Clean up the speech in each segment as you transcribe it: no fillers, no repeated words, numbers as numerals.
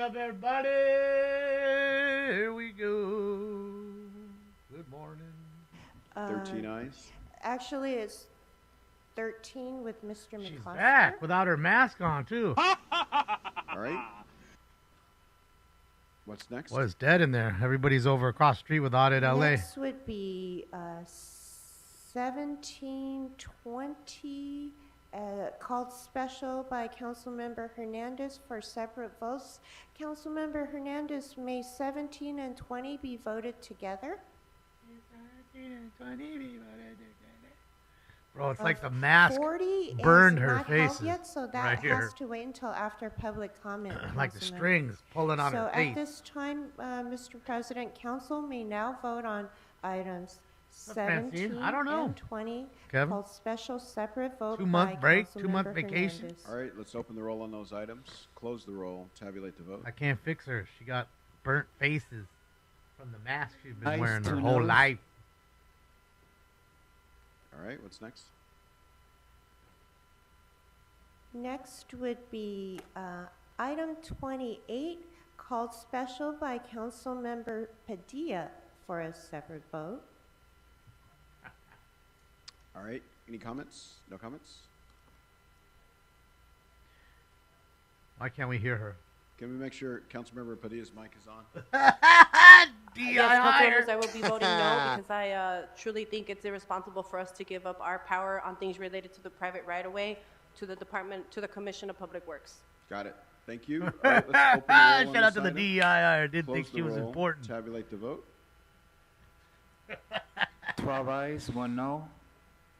up, everybody? Here we go. Good morning. 13 eyes. Actually, it's 13 with Mr. McCluster. She's back without her mask on, too. All right. What's next? Well, it's dead in there. Everybody's over across the street with Audit LA. Next would be 1720, called special by Councilmember Hernandez for separate votes. Councilmember Hernandez, may 17 and 20 be voted together? Bro, it's like the mask 40 burned is her not face held yet, so that right here. has to wait until after public comment. Like the Councilmember. strings pulling on her So face. at this time, Mr. President, Council may now vote on items Francine? 17 I don't know. and 20, Kevin? called special separate vote 2-month by break, Councilmember 2-month vacation? Hernandez. All right, let's open the roll on those items. Close the roll. Tabulate the vote. I can't fix her. She got burnt faces from the mask she's been Nice wearing her to whole know. life. All right, what's next? Next would be item 28, called special by Councilmember Padilla for a separate vote. All right, any comments? No comments? Why can't we hear her? Can we make sure Councilmember Padilla's mic is on? Yes, councilmembers, I will be voting no because I truly think it's irresponsible for us to give up our power on things related to the private right-of-way to the department, to the Commission of Public Works. Got it. Thank you. All right, let's open the roll on Shout out this to the item. DEI. I didn't Close think the she was roll. important. Tabulate the vote. 12 ayes, 1 no.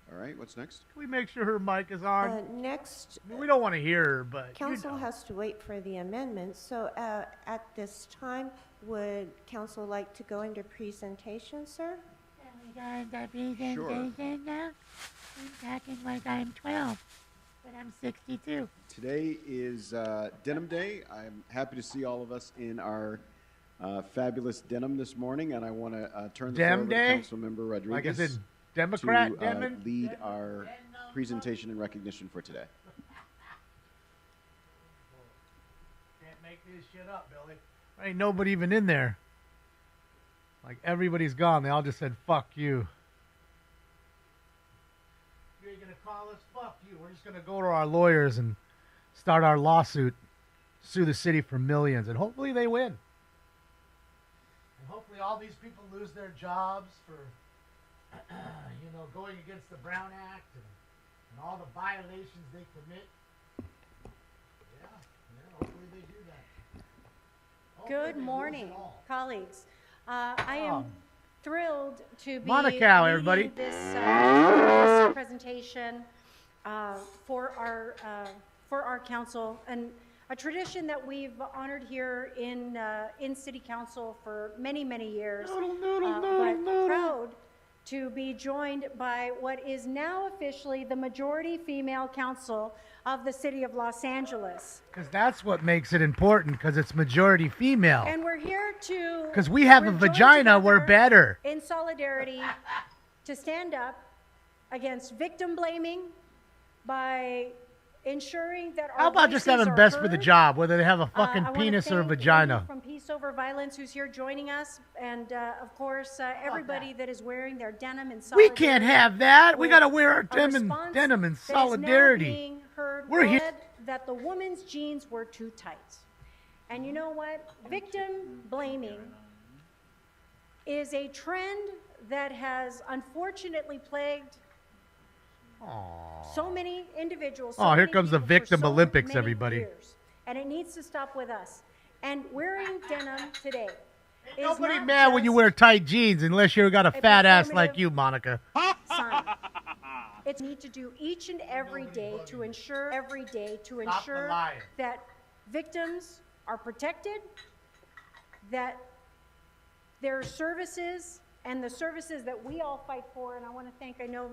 All right, what's next? Can we make sure her mic is on? Next, We don't want to hear her, but Council you know. has to wait for the amendments, so at this time, would council like to go into presentation, sir? We're going to presentation now. I'm talking like I'm 12, but I'm 62. Today is Denim Day. I'm happy to see all of us in our fabulous denim this morning, and I want to turn the floor Dem over Day? to Councilmember Rodriguez. Like I said, Democrat to Demon? lead our presentation and recognition for today. Can't make this shit up, Billy. There ain't nobody even in there. Like, everybody's gone. They all just said, fuck you. You ain't going to call us? Fuck you. We're just going to go to our lawyers and start our lawsuit, sue the city for millions, and hopefully they win. And hopefully all these people lose their jobs for, going against the Brown Act and all the violations they commit. Yeah, hopefully they do that. Hopefully Good they lose morning, it all. colleagues. I am thrilled to be Monaco, everybody. leading this presentation for our council, and a tradition that we've honored here in City Council for many, many years. But proud to be joined by what is now officially the majority female council of the City of Los Angeles. Because that's what makes it important, because it's majority female. And we're here to... Because we have a joined vagina, we're together better. in solidarity to stand up against victim blaming by ensuring that our How about just voices having are best for the heard. job, whether they have a fucking I wanna penis or a thank vagina? Amy from Peace Over Violence, who's here joining us, and of course everybody that is wearing their denim in We solidarity. can't have that. We with got to wear our a denim response in that is now solidarity. being heard We're here. said that the woman's jeans were too tight. And you know what? Victim blaming is a trend that has unfortunately plagued so many individuals. so Oh, here many comes the people for Victim so Olympics, many everybody. years. And it needs to stop with us. And wearing denim today is Nobody not mad when you just wear tight jeans unless you got a fat ass like performative you, Monica. sign. It's need to do each and every day to ensure Stop the lying. that victims are protected, that their services and the services that we all fight for, and I want to thank, I know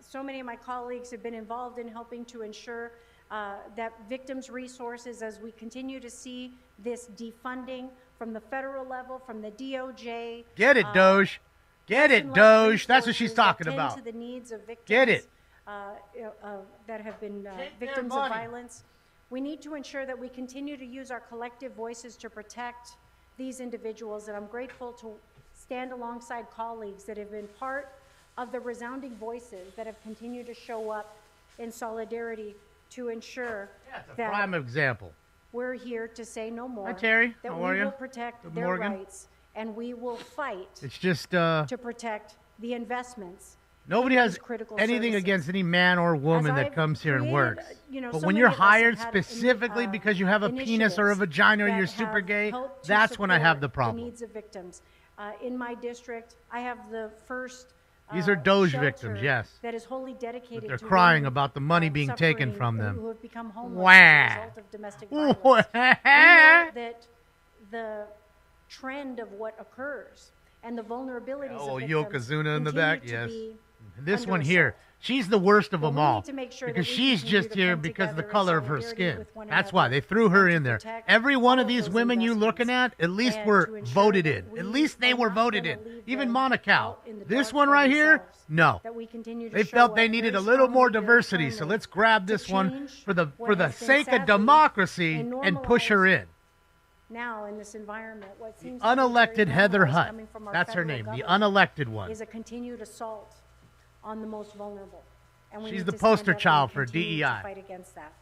so many of my colleagues have been involved in helping to ensure that victims' resources, as we continue to see this defunding from the federal level, from the DOJ. Get it, Doge. Get it, Doge. That's what she's talking tend about. To the needs of victims, Get it. that have been Take their victims of money. violence. We need to ensure that we continue to use our collective voices to protect these individuals, and I'm grateful to stand alongside colleagues that have been part of the resounding voices that have continued to show up in solidarity to ensure That's a that prime example. we're here to say no more. Hi, Terry. That How are we you? will protect Good their morning. rights, and we will fight It's just to protect the investments. nobody in has these critical anything services. against any man or woman As that I've comes here and created, works. so But when many you're of us have hired had specifically because you have a penis or a initiatives vagina or that you're super have gay, helped to that's when I have support the problem. needs of victims. In my district, I have the first These are Doge shelter victims, yes. that is wholly dedicated They're to crying women, about the money being taken suffering, from them. who have become homeless Wah. as a result of domestic violence. We know that the trend of what occurs and the vulnerabilities Oh, of victims Yokozuna in the back, continue to yes. be This under one here, assault. she's the worst of Well, them we all. need to make sure that Because we she's continue just to here come because of the together in color of her solidarity skin. with one That's another why they threw her and in to there. protect Every one all of these those women you investments looking at least and were to ensure voted that in. we At least they are were not voted gonna in. leave Even them Monaco. out in the This dark one by right here, themselves. no. That we continue to They show felt up they needed a very little more strongly, very diversity, so firmly let's grab to this one change for the what has been sake of sadly democracy and and push her normalized in. now in this environment. What seems Unelected to be very Heather normalized Hutt. coming from our That's her federal name, the government unelected one. is a continued assault on the most vulnerable. And we She's need the to stand poster up and child for continue to DEI. fight against that.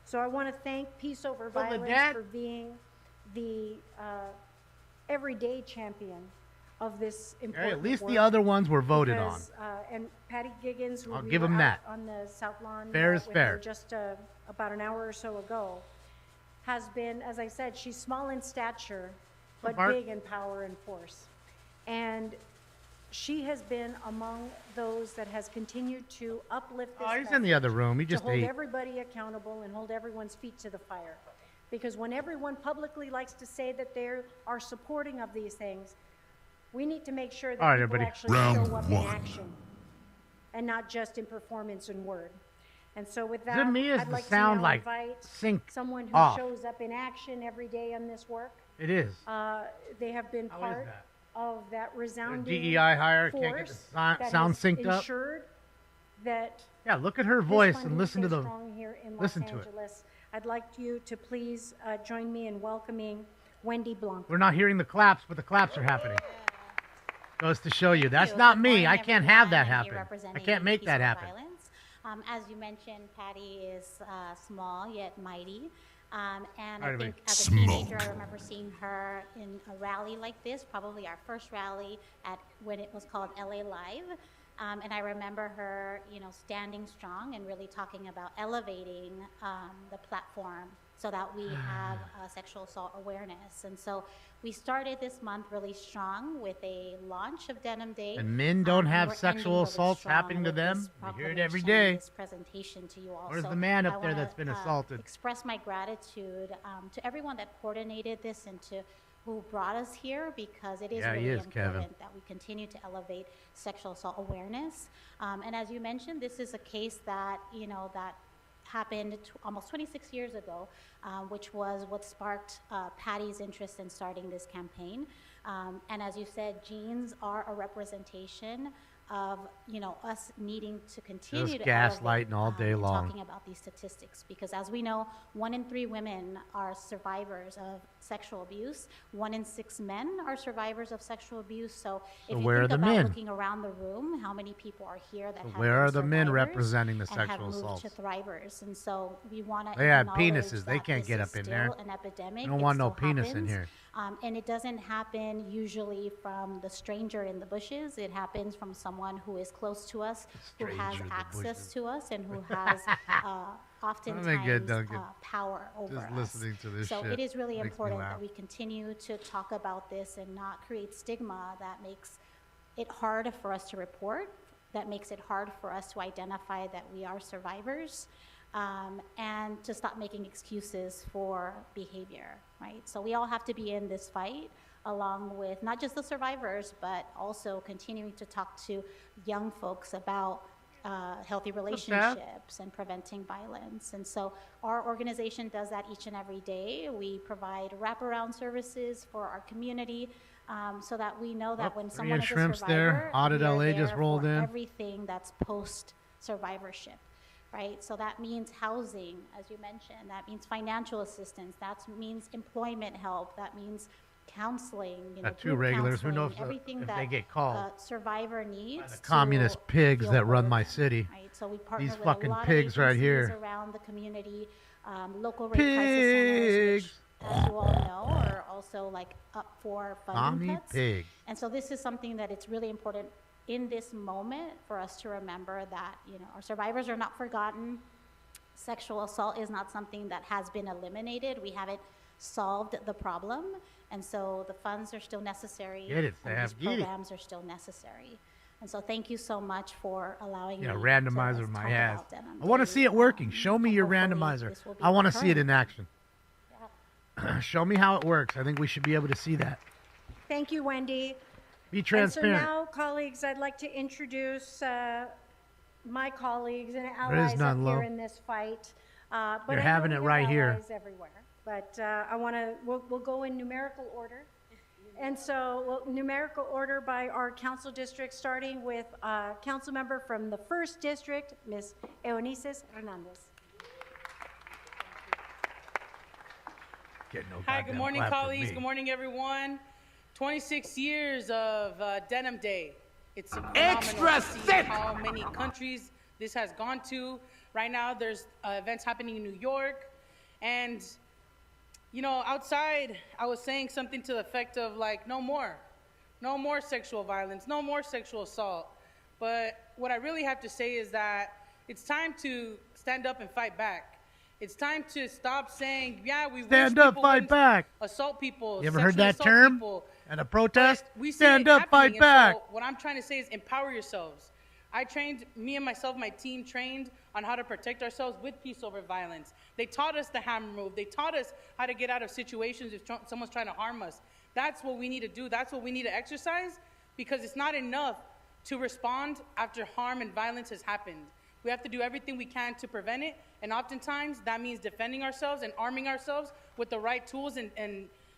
So I want to thank Peace Over Well, Violence Dad- for being the everyday champion of this important At least work. the other ones were voted Because, and Patty Giggins, who I'll we give were 'em out that. on the South Lawn Fair is with fair. her just about an hour or so ago, has been, as I said, she's small in stature, but Bart. big in power and force. And she has been among those that has continued to uplift this Oh, he's in the other room. He just to hold ate. everybody accountable and hold everyone's feet to the fire. Because when everyone publicly likes to say that they are supporting of these things, we need to make sure that All right, people everybody. actually show up in action and not just in performance and word. And so with that, me? Is I'd the like sound to now like invite sync someone who off? shows up in action every day on this work. It is. They have been How is part that? of that resounding DEI hire can't get the force sound that sound has synced up? ensured that Yeah, look at her this voice fund and will listen to stay the. strong here in listen Los to it. Angeles. I'd like you to please join me in welcoming Wendy Blanc. We're not hearing the claps, but the claps are happening. Goes to show you. That's you. not Good me. morning, I can't have everyone. that I'm here happen. I representing can't make that Peaceful happen. Violence. As you mentioned, Patty is small yet mighty. And I think as a teenager, I remember seeing her in a rally like this, probably our first rally at when it was called LA Live. And I remember her, standing strong and really talking about elevating the platform so that we have sexual assault awareness. And so we started this month really strong with a launch of Denim Day. And men don't have we're sexual ending really assaults strong happening to with them. this You hear it every proclamation, day. This presentation to you all. Where's So the man I up there wanna, that's been assaulted? Express my gratitude to everyone that coordinated this and to who brought us here, because it is Yeah, he really is, Kevin. important that we continue to elevate sexual assault awareness. And as you mentioned, this is a case that that happened almost 26 years ago, which was what sparked Patty's interest in starting this campaign. And as you said, jeans are a representation of us needing to continue Just to gaslighting elevate, all day and long. talking about these statistics, because as we know, 1 in 3 women are survivors of sexual abuse. 1 in 6 men are survivors of sexual abuse. So if you where are think the about men? looking around the room, how many people are here that have Where been are the men survivors representing the and have sexual moved assaults? to thrivers? And so we want to They have acknowledge penises. They that can't this get is up in still there. an epidemic. You don't It want no still penis in happens. here. And it doesn't happen usually from the stranger in the bushes. It happens from someone who is close to us, who has Stranger in the access bushes. to us, and who has oftentimes good, Duncan. power over Just us. listening to this So shit it is really makes me important laugh. that we continue to talk about this and not create stigma that makes it hard for us to report, that makes it hard for us to identify that we are survivors, and to stop making excuses for behavior, right? So we all have to be in this fight, along with not just the survivors, but also continuing to talk to young folks about healthy relationships and preventing violence. And so our organization does that each and every day. We provide wraparound services for our community, so that we know that Oh, when three someone in is a shrimps survivor, there. Audit we are LA just there rolled for in. everything that's post-survivorship. right? So that means housing, as you mentioned, that means financial assistance, that means employment help, that means counseling, Got two group regulars. Who counseling, knows everything if that they get called a survivor needs. by the to communist pigs feel that run heard, my city. right? So we partner These with fucking a lot pigs of right agencies here. around the community, local rape crisis centers, which, as you all know, are also like up for funding cuts. Pig. And so this is something that it's really important in this moment for us to remember that, our survivors are not forgotten. Sexual assault is not something that has been eliminated. We haven't solved the problem. And so the funds are still necessary. Get it, and Sam. these Get it. programs are still necessary. And so thank you so much for allowing me randomizer to in my talk ass. about Denim I want to Day. see it working. Show me And your hopefully randomizer. this will be I want to see it in recurring. action. Show me how it works. I think we should be able to see that. Thank you, Wendy. Be And so transparent. now, colleagues, I'd like to introduce my colleagues and is allies up none, Lo. here in this fight. But You're I know having we it have right here. allies everywhere. But we'll go in numerical order. And so, numerical order by our council district, starting with council member from the 1st District, Ms. Eunices Hernandez. Get no Hi, goddamn good morning, clap from colleagues. me. Good morning, everyone. 26 years of Denim Day. It's phenomenal Extra to see thick! how many countries this has gone to. Right now, there's events happening in New York. And, outside, I was saying something to the effect of, like, no more. No more sexual violence. No more sexual assault. But what I really have to say is that it's time to stand up and fight back. It's time to stop saying, we Stand wish up, people fight wouldn't back. assault people. You ever heard sexually that assault term? people. At a protest? But we see Stand it up, happening, fight back. and so what I'm trying to say is empower yourselves. Me and myself, my team trained on how to protect ourselves with peace over violence. They taught us the hammer move. They taught us how to get out of situations if someone's trying to harm us. That's what we need to do. That's what we need to exercise, because it's not enough to respond after harm and violence has happened. We have to do everything we can to prevent it, and oftentimes that means defending ourselves and arming ourselves with the right tools and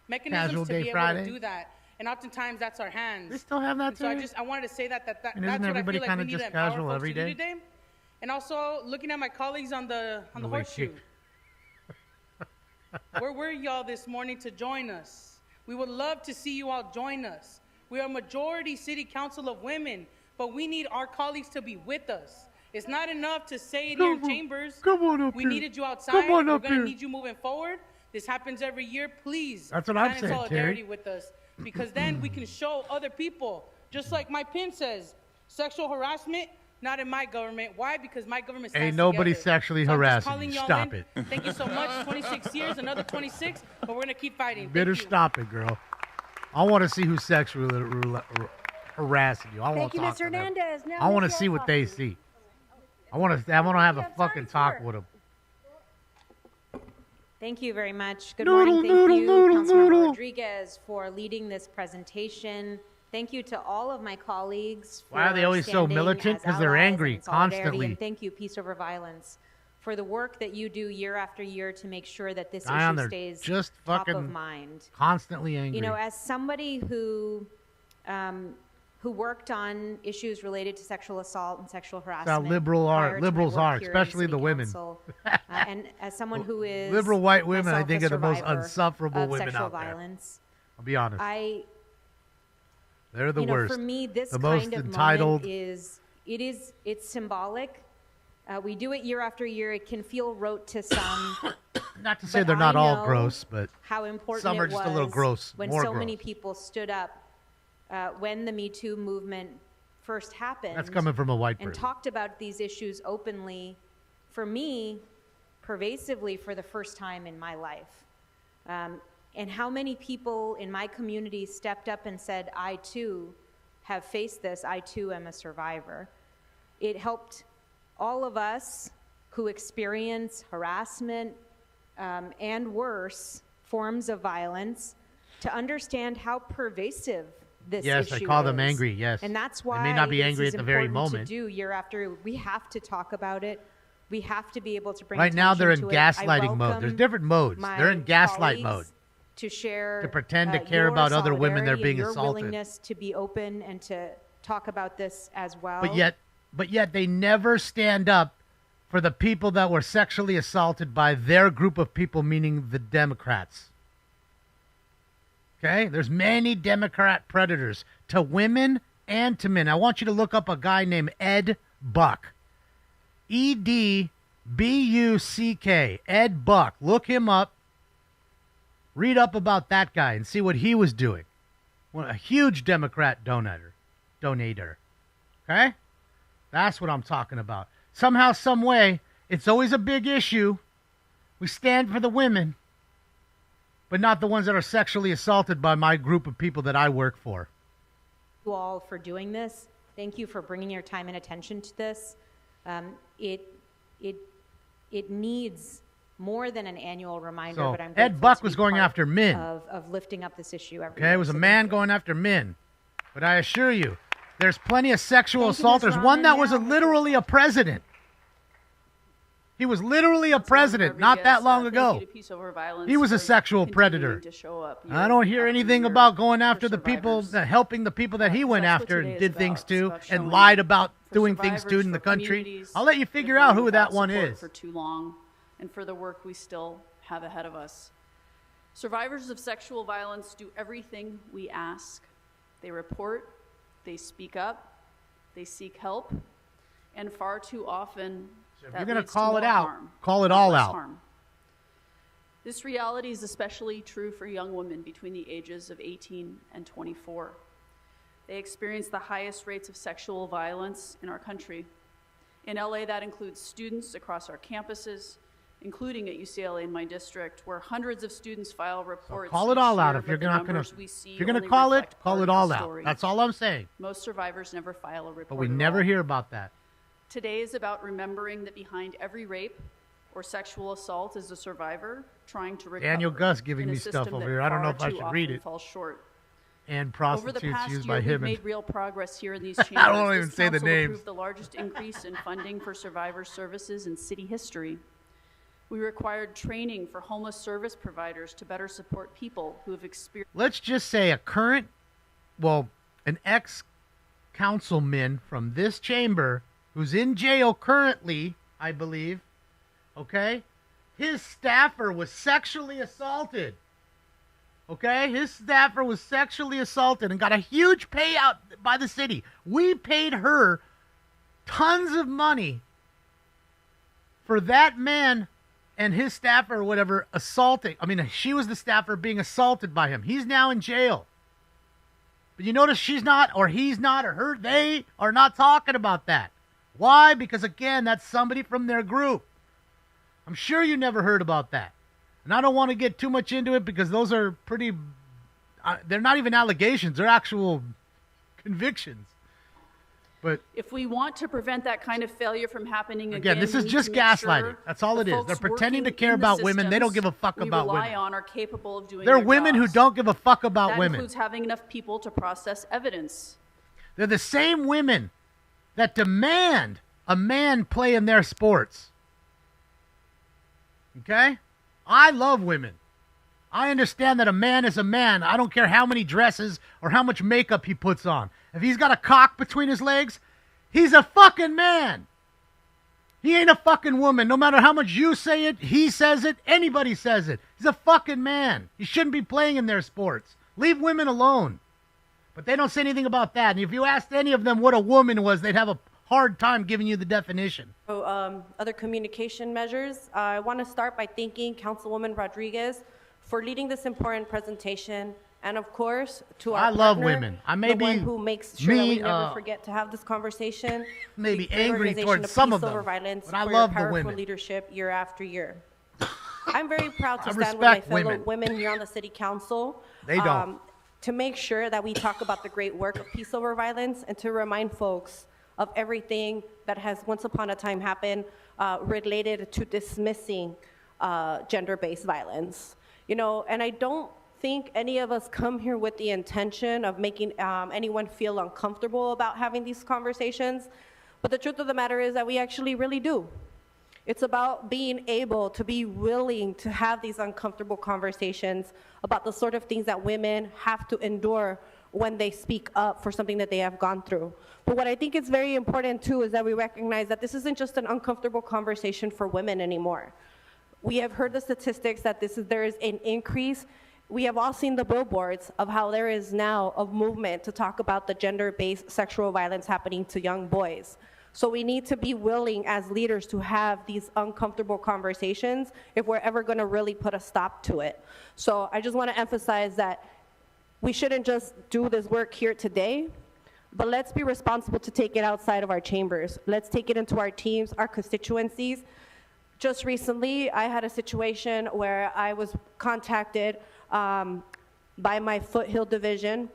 mechanisms Casual to Day be Friday. able to do that. And oftentimes that's our hands. They still have that And so today? I wanted to say that And that's isn't what I everybody feel like kinda we need just to empower casual folks every to do day? today. And also looking at my colleagues on the The way horseshoe. kick. Where were y'all this morning to join us? We would love to see you all join us. We are a majority city council of women, but we need our colleagues to be with us. It's not enough to say it here in chambers. Come on up We here. needed you outside. Come on We're up going to here. need you moving forward. This happens every year. Please That's what I'm stand in saying, solidarity Terry. with us, because then we can show other people, just like my pin says, sexual harassment, not in my government. Why? Because my government stands Ain't nobody together. sexually So I'm just harassing calling you. y'all Stop in. it. Thank you so much. 26 years, another 26, but we're going to keep fighting. Better Thank you. stop it, girl. I want to see who's sexually harassing you. I want Thank to you, talk Ms. to them. Hernandez. Now I want to Ms. see what they Yeltsin. see. I want to have a have fucking time talk for it. with them. Thank you very much. Good Noodle, morning. Thank noodle, you, noodle, Councilmember noodle. Rodriguez, for leading this presentation. Thank you to all of my colleagues for Why are they always so standing militant? as 'Cause they're allies angry and in solidarity. constantly. And thank you, Peace Over Violence, for the work that you do year after year to make sure that this Dion, issue they're stays just top of fucking mind. Constantly angry. You know, as somebody who worked on issues related to sexual assault and sexual harassment. liberals prior to my are, work here in especially City the women. Council, and as someone who is Liberal white women, I myself think, a are the most survivor insufferable of women sexual out there. violence, I'll be honest. They're the worst. For me, this the kind most of entitled. moment it's symbolic. We do it year after year. It can feel rote to some. Not to say but they're not I all know gross, but how important some are it just was a little gross, when more so many gross. people stood up when the Me Too movement first happened. That's coming from a white and person. talked about these issues openly. For me, pervasively for the first time in my life. And how many people in my community stepped up and said, I too have faced this, I too am a survivor. It helped all of us who experience harassment and worse forms of violence to understand how pervasive this Yes, issue I call them is. angry, yes. And that's They why may not be this angry is at the very important moment. to do year after. We have to talk about it. We have to be able to bring Right now, they're in attention to it. I gaslighting mode. There's welcome different modes. my They're in gaslight colleagues mode. to share To pretend to care your about other women they're solidarity being and your assaulted. willingness to be open and to talk about this as well. But yet they never stand up for the people that were sexually assaulted by their group of people, meaning the Democrats. Okay? There's many Democrat predators to women and to men. I want you to look up a guy named Ed Buck. E-D-B-U-C-K. Ed Buck. Look him up. Read up about that guy and see what he was doing. Well, a huge Democrat donator. Okay? That's what I'm talking about. Somehow, some way, it's always a big issue. We stand for the women, but not the ones that are sexually assaulted by my group of people that I work for. Thank you all for doing this. Thank you for bringing your time and attention to this. It needs more than an annual reminder, So, but I'm Ed grateful Buck to was be going part after men. of lifting up this issue every Okay, year. it was a So man thank you. going after men. But I assure you, there's plenty of sexual Thank you, assaulters. Ms. One that Rahman. was Now, literally a president. He was literally a president not that long ago. He was a sexual predator. I don't hear anything about going after the people, helping the people that he went after and did things to and lied about doing things to in the country. I'll let you figure out who that one is. For too long, and for the work we still have ahead of us. Survivors of sexual violence do everything we ask. They report, they speak up, they seek help, and far too often, If you're going to call it out, call it all out. Harm. This reality is especially true for young women between the ages of 18 and 24. They experience the highest rates of sexual violence in our country. In LA, that includes students across our campuses, including at UCLA in my district, where hundreds of students file reports. So call it all each out. year, If you're but the not going numbers to, we see if you're going to only call it, reflect call part it of the all out. story. That's all I'm saying. Most survivors never file a report. But we at never all. hear about that. Today is about remembering that behind every rape or sexual assault is a survivor trying to recover. Daniel Gus giving in a me stuff system over that here. I don't know far if I too should read often it. falls short. And Over the prostitutes past used year, by we've him. made real progress here in these chambers. I don't even This say the council names. approved the largest increase in funding for survivor services in city history. We required training for homeless service providers to better support people who have experienced. Let's just say an ex-councilman from this chamber who's in jail currently, I believe, okay? His staffer was sexually assaulted. Okay? His staffer was sexually assaulted and got a huge payout by the city. We paid her tons of money for that man and his staffer or whatever assaulting. I mean, she was the staffer being assaulted by him. He's now in jail. But you notice she's not, or he's not, or her, they are not talking about that. Why? Because, again, that's somebody from their group. I'm sure you never heard about that. And I don't want to get too much into it because those are pretty, they're not even allegations. They're actual convictions. But If we want to prevent that kind of failure from happening again, this we is need just to make gaslighting. sure That's all the it is. They're folks pretending to working care in the about women. They don't systems give a fuck we about rely women. on are capable of doing They're their women who jobs. don't give a fuck about That women. includes having enough people to process evidence. They're the same women that demand a man play in their sports. Okay? I love women. I understand that a man is a man. I don't care how many dresses or how much makeup he puts on. If he's got a cock between his legs, he's a fucking man. He ain't a fucking woman. No matter how much you say it, he says it, anybody says it. He's a fucking man. He shouldn't be playing in their sports. Leave women alone. But they don't say anything about that. And if you asked any of them what a woman was, they'd have a hard time giving you the definition. So, other communication measures. I want to start by thanking Councilwoman Rodriguez for leading this important presentation, and of course, to our I love partner, women. I may the one be who makes sure that we me, never forget to have this conversation. may be the great angry organization towards of some Peace of them, Over Violence but I for love your the powerful women. leadership year after year. I'm very proud to I stand with my respect fellow women. women here on the City Council. They don't. To make sure that we talk about the great work of Peace Over Violence and to remind folks of everything that has once upon a time happened related to dismissing gender-based violence. You know, and I don't think any of us come here with the intention of making anyone feel uncomfortable about having these conversations, but the truth of the matter is that we actually really do. It's about being able to be willing to have these uncomfortable conversations about the sort of things that women have to endure when they speak up for something that they have gone through. But what I think is very important too is that we recognize that this isn't just an uncomfortable conversation for women anymore. We have heard the statistics that there is an increase. We have all seen the billboards of how there is now a movement to talk about the gender-based sexual violence happening to young boys. So we need to be willing as leaders to have these uncomfortable conversations if we're ever going to really put a stop to it. So I just want to emphasize that we shouldn't just do this work here today, but let's be responsible to take it outside of our chambers. Let's take it into our teams, our constituencies. Just recently, I had a situation where I was contacted by my Foothill division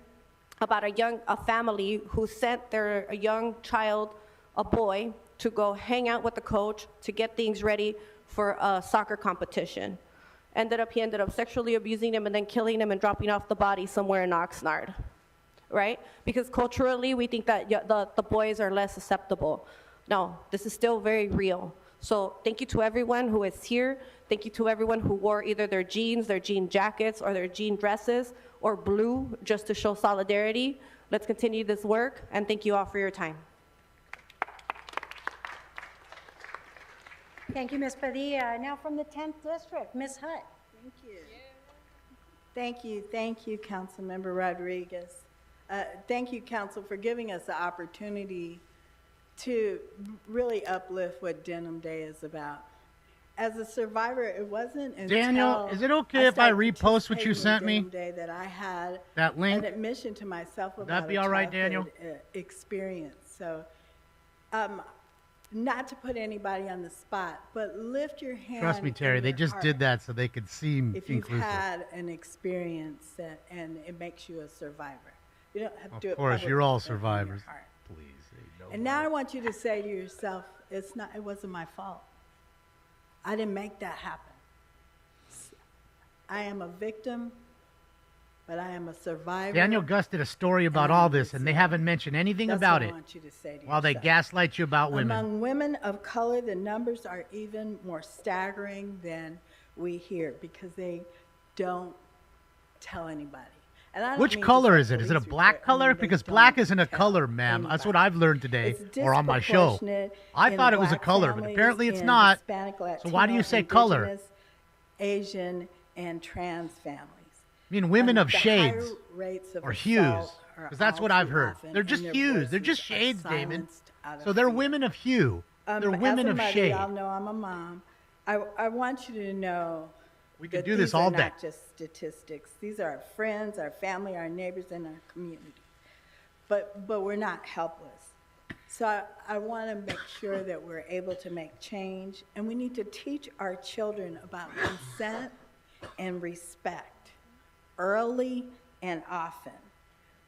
about a family who sent a young child, a boy, to go hang out with the coach to get things ready for a soccer competition. He ended up sexually abusing him and then killing him and dropping off the body somewhere in Oxnard, right? Because culturally, we think that the boys are less susceptible. No, this is still very real. So thank you to everyone who is here. Thank you to everyone who wore either their jeans, their jean jackets, or their jean dresses, or blue, just to show solidarity. Let's continue this work, and thank you all for your time. Thank you, Ms. Padilla. Now from the 10th District, Ms. Hutt. Thank you. Thank you, Councilmember Rodriguez. Thank you, Council, for giving us the opportunity to really uplift what Denim Day is about. As a survivor, it wasn't until Daniel, is it okay if I repost what you sent me? Denim Day that I had that link? An admission to myself about Would that be all right, Daniel? Experience. So, not to put anybody on the spot, but lift your hand. Trust me, Terry, they just did that so they could seem if you've inclusive. had an experience and it makes you a survivor. You don't have to do it. Of course, you're all survivors. Please. And now I want you to say to yourself, it wasn't my fault. I didn't make that happen. I am a victim, but I am a survivor. Daniel Gus did a story about all this, and they haven't mentioned anything about it while they gaslight you about women. Among women of color, the numbers are even more staggering than we hear because they don't tell anybody. Which color is it? Is it a black color? Because black isn't a color, ma'am. That's what I've learned today or on my show. I thought it was a color, but apparently it's not. So why do you say color? Asian and trans families. I mean women of shades or hues, because that's what I've heard. They're just hues. They're just shades, Damon. So they're women of hue. They're women of shade. Y'all know I'm a mom. I want you to know we could do this all day. These are not just statistics. These are our friends, our family, our neighbors, and our community. But we're not helpless. So I want to make sure that we're able to make change, and we need to teach our children about consent and respect early and often.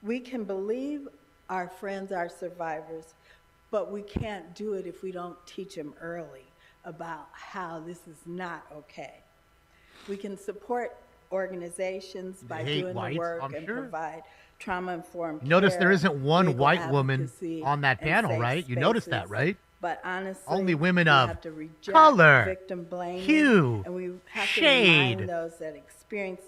We can believe our friends are survivors, but we can't do it if we don't teach them early about how this is not okay. We can support organizations by doing the work and provide trauma-informed care. Notice there isn't one white woman on that panel, right? You noticed that, right? But honestly, only women of have to reject color, victim blaming, hue, and we have shade. To remind those that experience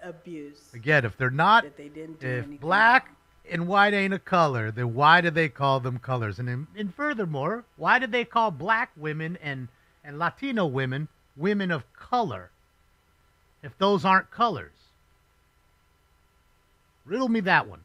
abuse. Again, if they're not, that they didn't do if anything black and white ain't a color, then why do they call them colors? And furthermore, why do they call black women and Latino women women of color if those aren't colors? Riddle me that one.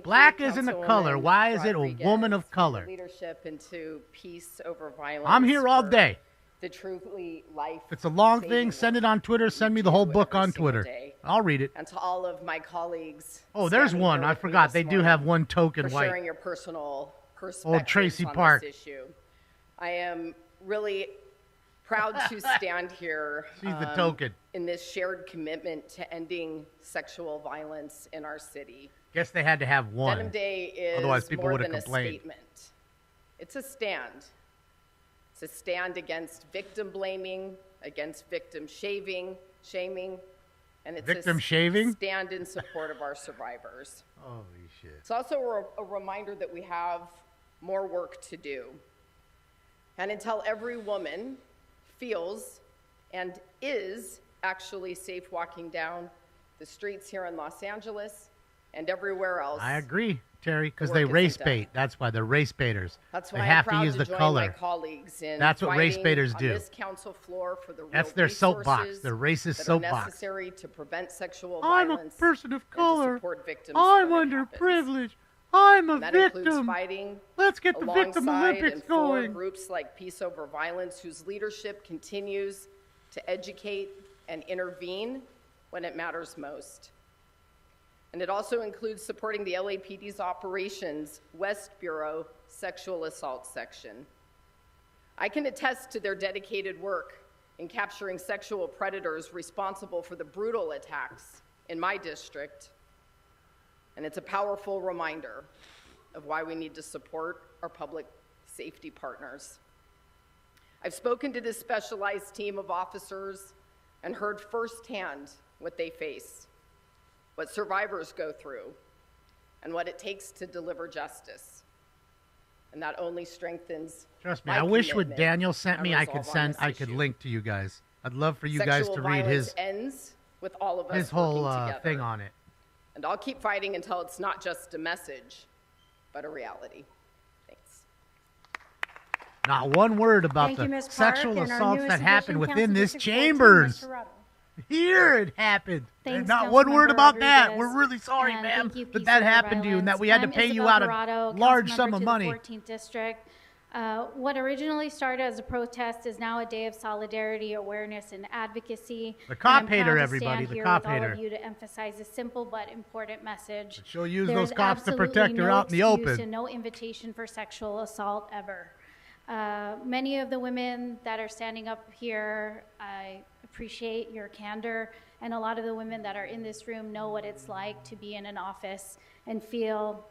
Black isn't a color. Why is it a woman of color? Leadership into peace over violence. I'm here all day. The truly life. If it's a long thing, send it on Twitter. Send me the whole book on Twitter. I'll read it. And to all of my colleagues. Oh, there's one. I forgot. They do have one token white. For sharing your personal perspectives Old Tracy on Park. this issue. I am really proud to stand here She's the token. In this shared commitment to ending sexual violence in our city. Guess they had to have one. Denim Day is Otherwise, people more would have than complained. a statement. It's a stand. It's a stand against victim blaming, against victim shaming, and it's victim a shaving? Stand in support of our survivors. Holy shit. It's also a reminder that we have more work to do. And until every woman feels and is actually safe walking down the streets here in Los Angeles, and everywhere else. I agree, Terry, because The they work race isn't bait. done. That's why they're race baiters. That's they why have I'm proud to use the join color. my colleagues in That's what race fighting baiters on do. this council floor for the real That's their soapbox, resources their racist that are soapbox. necessary to prevent sexual I'm violence a person of and to color. support victims I'm when it happens. underprivileged. I'm a And that victim. includes fighting Let's get the Victim alongside Olympics and for going. groups like Peace Over Violence, whose leadership continues to educate and intervene when it matters most. And it also includes supporting the LAPD's Operations West Bureau Sexual Assault Section. I can attest to their dedicated work in capturing sexual predators responsible for the brutal attacks in my district. And it's a powerful reminder of why we need to support our public safety partners. I've spoken to this specialized team of officers and heard firsthand what they face, what survivors go through, and what it takes to deliver justice. And that only strengthens Trust me, my I wish what commitment Daniel sent and me, I could resolve on send, this I could issue. link to you guys. I'd love for you Sexual guys to read violence his ends with all of us whole working together. thing on it. And I'll keep fighting until it's not just a message, but a reality. Thanks. Not one word about Thank you, the Ms. Park, sexual and our assaults newest that happened addition, within Council this District 14, chambers. Mr. Rado. Here it happened. Thanks, And not one word Councilmember about that. Rodriguez. We're really sorry, And ma'am, thank you, that Peace that Over happened to you and that Violence. we had to I'm pay you Isabel out a Dorado, large councilmember sum of to money. The 14th District. What originally started as a protest is now a day of solidarity, awareness, and advocacy. The cop And I'm hater, proud to everybody, stand the here cop with all hater. of you to emphasize a simple but important message. She'll use There's those cops to absolutely protect her no out in the excuse open. and no invitation for sexual assault ever. Many of the women that are standing up here, I appreciate your candor, and a lot of the women that are in this room know what it's like to be in an office and feel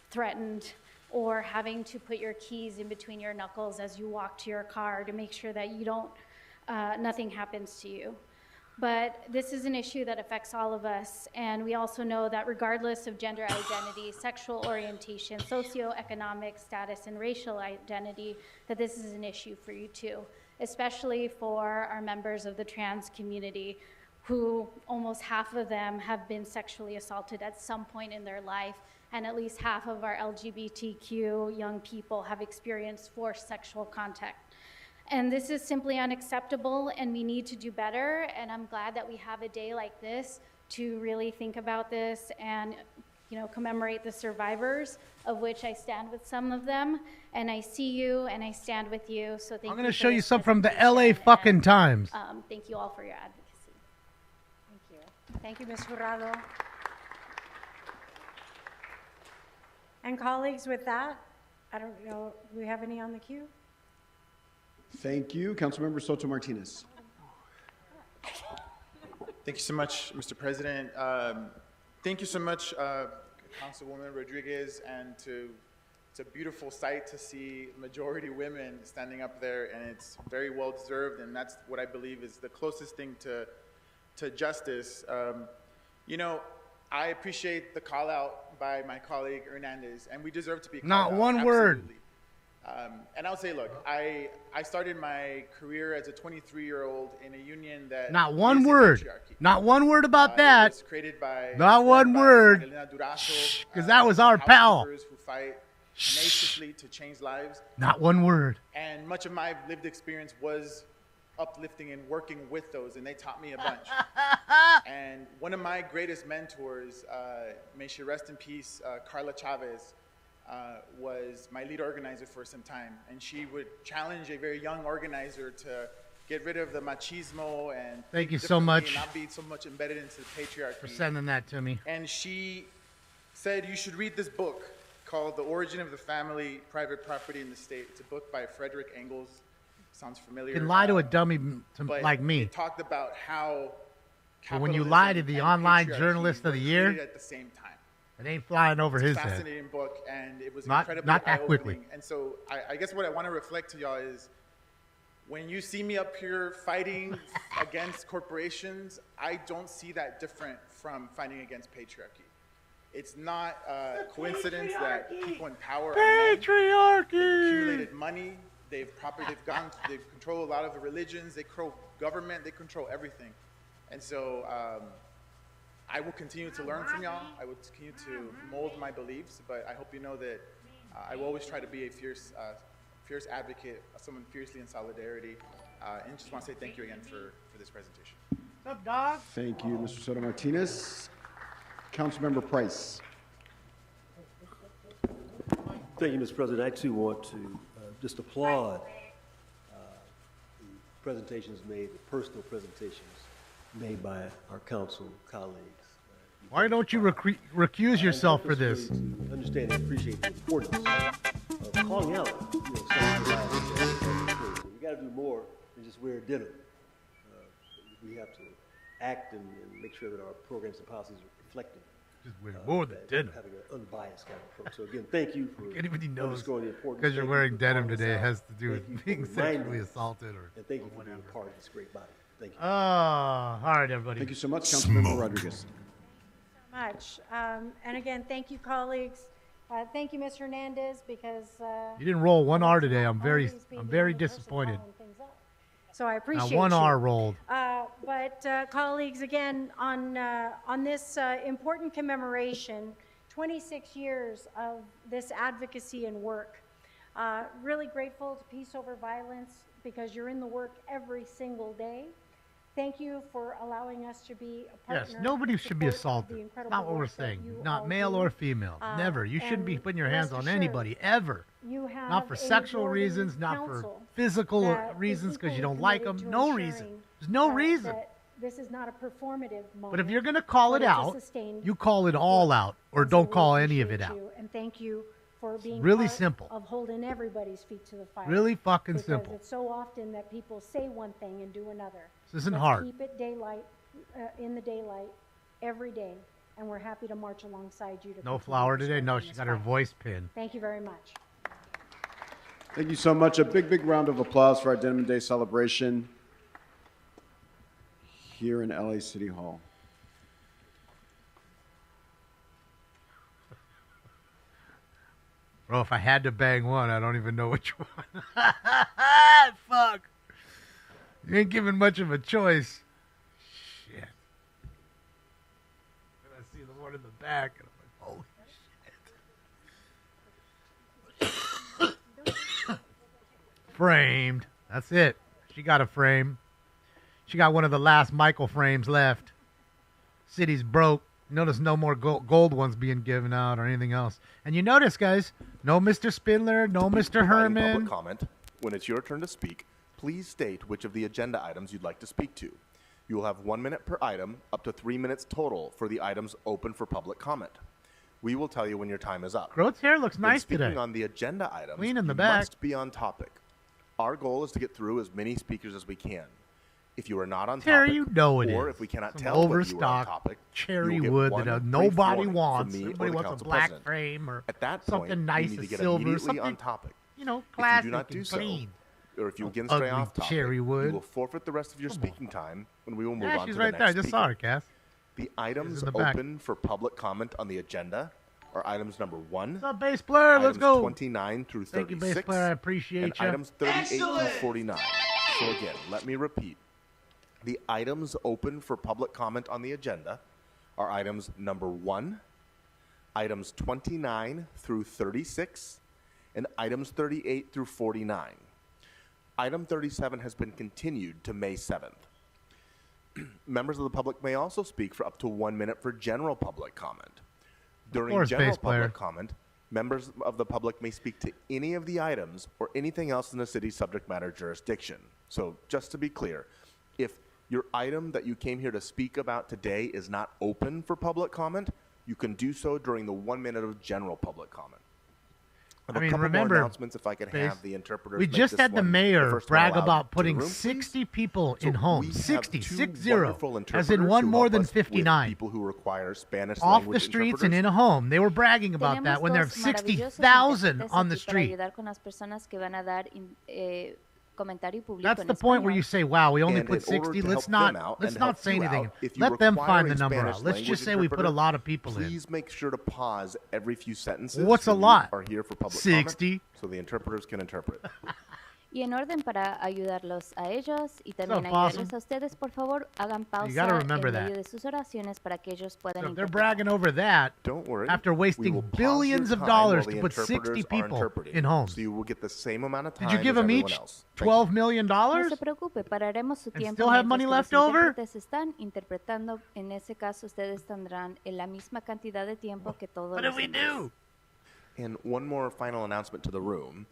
threatened or having to put your keys in between your knuckles as you walk to your car to make sure that you don't, nothing happens to you. But this is an issue that affects all of us, and we also know that regardless of gender identity, sexual orientation, socioeconomic status, and racial identity, that this is an issue for you too, especially for our members of the trans community, who almost half of them have been sexually assaulted at some point in their life, and at least half of our LGBTQ young people have experienced forced sexual contact. And this is simply unacceptable, and we need to do better. And I'm glad that we have a day like this to really think about this and, you know, commemorate the survivors, of which I stand with some of them. And I see you, and I stand with you. So thank you. I'm going to for show you this some from the presentation, LA fucking and, Times. Thank you all for your advocacy. Thank you. Thank you, Ms. Jurado. And colleagues, with that, I don't know, do we have any on the queue? Thank you. Councilmember Soto Martinez. Thank you so much, Mr. President. Thank you so much, Councilwoman Rodriguez, and it's a beautiful sight to see majority women standing up there, and it's very well deserved, and that's what I believe is the closest thing to justice. You know, I appreciate the call out by my colleague Hernandez, and we deserve to be called Not out, one word. absolutely. And I'll say, look, I started my career as a 23-year-old in a union that Not one is in word. patriarchy. Not one word about It that. was created by Not one word. Magdalena Durazo, Because that was our pal. housekeepers who fight tenaciously to change lives. Not one word. And much of my lived experience was uplifting and working with those, and they taught me a bunch. And one of my greatest mentors, may she rest in peace, Carla Chavez, was my lead organizer for some time, and she would challenge a very young organizer to get rid of the machismo and Thank you think so differently much and not be so much embedded into the patriarchy. for sending that to me. And she said, you should read this book called The Origin of the Family, Private Property in the State. It's a book by Frederick Engels. Sounds familiar. You can lie to a dummy but like me. It talked about how But when you capitalism lie to the and online patriarchy journalist of the were year, created at the same time. it ain't flying over It's his a head. fascinating book, and it was Not incredibly that eye-opening. quickly. And so I guess what I want to reflect to y'all is, when you see me up here fighting against corporations, I don't see that different from fighting against patriarchy. It's not a coincidence that people in power are men. Patriarchy! They've accumulated money. They control a lot of the religions. They control government. They control everything. And so I will continue to learn from y'all. I will continue to mold my beliefs, but I hope you know that I will always try to be a fierce advocate, someone fiercely in solidarity, and just want to say thank you again for this presentation. What's up, dog? Thank you, Mr. Soto Martinez. Councilmember Price. Thank you, Mr. President. I too want to just applaud the presentations made, the personal presentations made by our council colleagues. Why don't you recuse yourself for this? Understand and appreciate the importance of calling out, some of the violence. We got to do more than just wear denim. We have to act and make sure that our programs and policies are reflective. Just wear more than denim. Having an unbiased kind of approach. So again, thank you for anybody knows underscoring the importance. because you're wearing denim today, it has to do with being sexually assaulted or and thank you for being a part of this great body. Thank you. All right, everybody. Thank you so much, Councilmember Rodriguez. Much. And again, thank you, colleagues. Thank you, Ms. Hernandez, because You didn't roll one R today. I'm very disappointed. so I appreciate Now one you. R rolled. But colleagues, again, on this important commemoration, 26 years of this advocacy and work. Really grateful to Peace Over Violence because you're in the work every single day. Thank you for allowing us to be a partner. Yes, nobody should be assaulted. Not what we're saying. Not male or female. Never. You shouldn't be putting your hands on anybody, ever. You have not for sexual reasons, not for physical reasons because you don't like them. No reason. There's no reason. This is not a performative moment. But if you're going to call it out, you call it all out or don't call any of it out. And thank you for being really part simple. Of holding everybody's feet to the fire. Really fucking because simple. It's so often that people say one thing and do another. This isn't Let's hard. Keep it daylight, in the daylight, every day, and we're happy to march alongside you. To No continue flower to today? strengthen No, this she got her fight. voice pinned. Thank you very much. Thank you so much. A big round of applause for our Denim Day celebration here in LA City Hall. Bro, if I had to bang one, I don't even know which one. Fuck. You ain't giving much of a choice. Shit. And I see the one in the back, and I'm like, holy shit. Framed. That's it. She got a frame. She got one of the last Michael frames left. City's broke. Notice no more gold ones being given out or anything else. And you notice, guys, no Mr. Spindler, no Mr. Herman. Public comment. When it's your turn to speak, please state which of the agenda items you'd like to speak to. You will have 1 minute per item, up to 3 minutes total for the items open for public comment. We will tell you when your time is up. Groat's hair looks When nice speaking today. on the agenda items, Clean in the you back. must be on topic. Our goal is to get through as many speakers as we can. If you are not on Terry, topic, you know it or is. if we cannot Some tell what you are on overstock topic, cherry you will get wood one that brief nobody warning wants. from me or Everybody the wants a council black president. frame or At that something point, nice, you need to a get silver, immediately something, on topic. you know, If you classic do not do and so, clean. or if you again Ugly stray off topic, cherry wood. you will forfeit the rest of your speaking time, and we will move Yeah, on she's to the right next there. I just speaker. saw her, Cass. The items in the back. open for public comment on the agenda are items number 1. What's up, bass player? Let's items go. 29 through 36. Thank you, bass player. I appreciate and ya. items 38 Excellent. through 49. So again, let me repeat. The items open for public comment on the agenda are items number 1, items 29 through 36, and items 38 through 49. Item 37 has been continued to May 7th. Members of the public may also speak for up to 1 minute for general public comment. During course, general bass player. public comment, members of the public may speak to any of the items or anything else in the city's subject matter jurisdiction. So just to be clear, if your item that you came here to speak about today is not open for public comment, you can do so during the 1 minute of general public comment. I mean, a couple remember, more announcements if I could Bass, have the interpreters we make just this had the one mayor first one brag aloud about to the putting room, please. 60 people So in homes. we have 60, two 60, wonderful as in interpreters one who more help than us with 59. people who require Spanish Off language the streets and interpreters. in a home. They were bragging about that when there are 60,000 on the street. That's the point where you say, wow, we only And put in order 60. to Let's help them not out let's and not help say you anything. out, if you Let them require find a the number Spanish out. Let's just language say we put a interpreter, lot of people in. Please make sure to pause every few sentences. What's a when you lot? Are here for public 60. comment, so the interpreters can interpret. Y en orden para ayudarlos a ellos y también Possum? ayudarles a ustedes, por favor, hagan pausa gotta en remember medio that. de sus oraciones para que ellos puedan So if they're interpretar. bragging over that, Don't worry. after We wasting will pause billions your of time dollars while to the put 60 interpreters are people interpreting. in homes. So you will get the same amount of time Did you give as them everyone each else. $12 million? No se preocupe, pararemos su And tiempo still have money mientras que left los over? intérpretes están interpretando. En ese caso, ustedes tendrán en la misma cantidad de tiempo que todos What los did we demás. do? And one more final announcement to the room.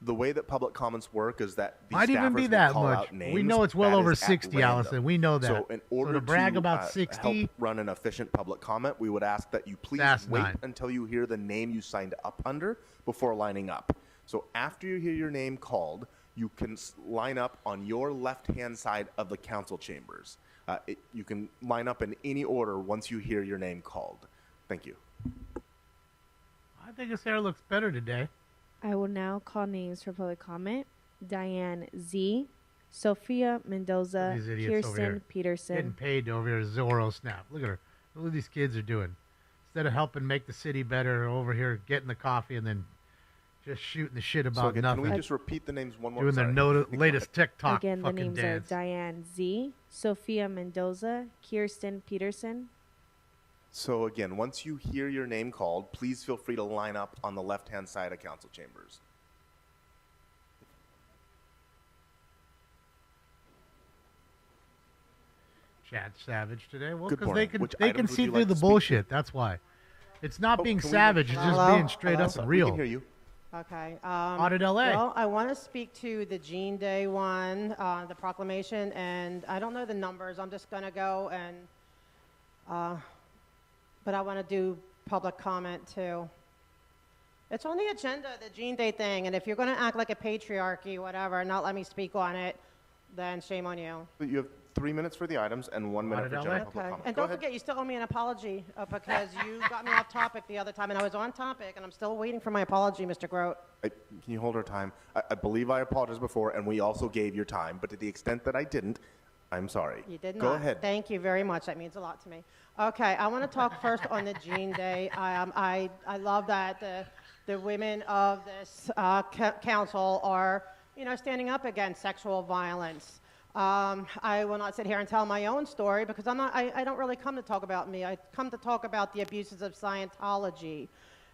The way that public comments work is that the Might even be staffers will that call much. out names. We know it's well That over is at 60, random. Allison. We know that. So in order to brag to about 60, help run an efficient public comment, we would ask that you please wait until you hear the name you signed up under before lining up. So after you hear your name called, you can line up on your left-hand side of the council chambers. You can line up in any order once you hear your name called. Thank you. I think his hair looks better today. I will now call names for public comment. Diane Z, Sophia Mendoza, These idiots over here Kirsten Peterson. getting paid over here Zorro Snap. Look at her. Look what these kids are doing. Instead of helping make the city better, over here getting the coffee and then just shooting the shit about So again, nothing. can we just repeat the names one more Doing time? their latest TikTok Again, the fucking names dance. are Diane Z, Sophia Mendoza, Kirsten Peterson. So again, once you hear your name called, please feel free to line up on the left-hand side of council chambers. Chad Savage today. Well, Good because morning. Which they can items would see you through like the to speak to? bullshit. That's why. It's not being can we savage. make- It's just Hello? being straight Hello? up and real. We can hear you. Okay. Audit LA. Well, I want to speak to the Jean Day one, the proclamation, and I don't know the numbers. I'm just going to go and, but I want to do public comment too. It's on the agenda, the Jean Day thing, and if you're going to act like a patriarchy, whatever, and not let me speak on it, then shame on you. You have 3 minutes for the items and 1 minute for general public Okay. comment. And Go don't ahead. forget, you still owe me an apology because you got me off topic the other time, and I was on topic, and I'm still waiting for my apology, Mr. Grote. Can you hold our time? I believe I apologized before, and we also gave your time, but to the extent that I didn't, I'm sorry. You did not. Go ahead. Thank you very much. That means a lot to me. Okay, I want to talk first on the Jean Day. I love that the women of this council are, standing up against sexual violence. I will not sit here and tell my own story because I don't really come to talk about me. I come to talk about the abuses of Scientology.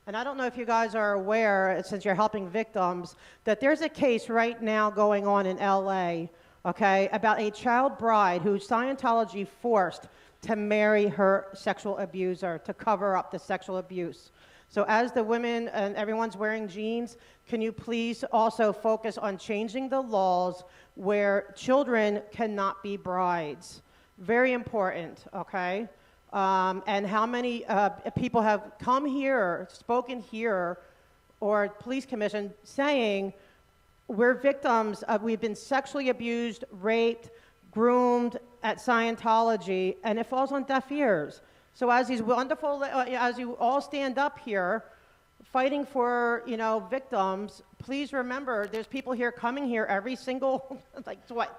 And I don't know if you guys are aware, since you're helping victims, that there's a case right now going on in LA, okay, about a child bride who Scientology forced to marry her sexual abuser to cover up the sexual abuse. So as the women and everyone's wearing jeans, can you please also focus on changing the laws where children cannot be brides? Very important, okay? And how many people have come here, spoken here, or police commission saying we're victims of, we've been sexually abused, raped, groomed at Scientology, and it falls on deaf ears. So as these wonderful, as you all stand up here, fighting for, victims, please remember there's people here coming here every single,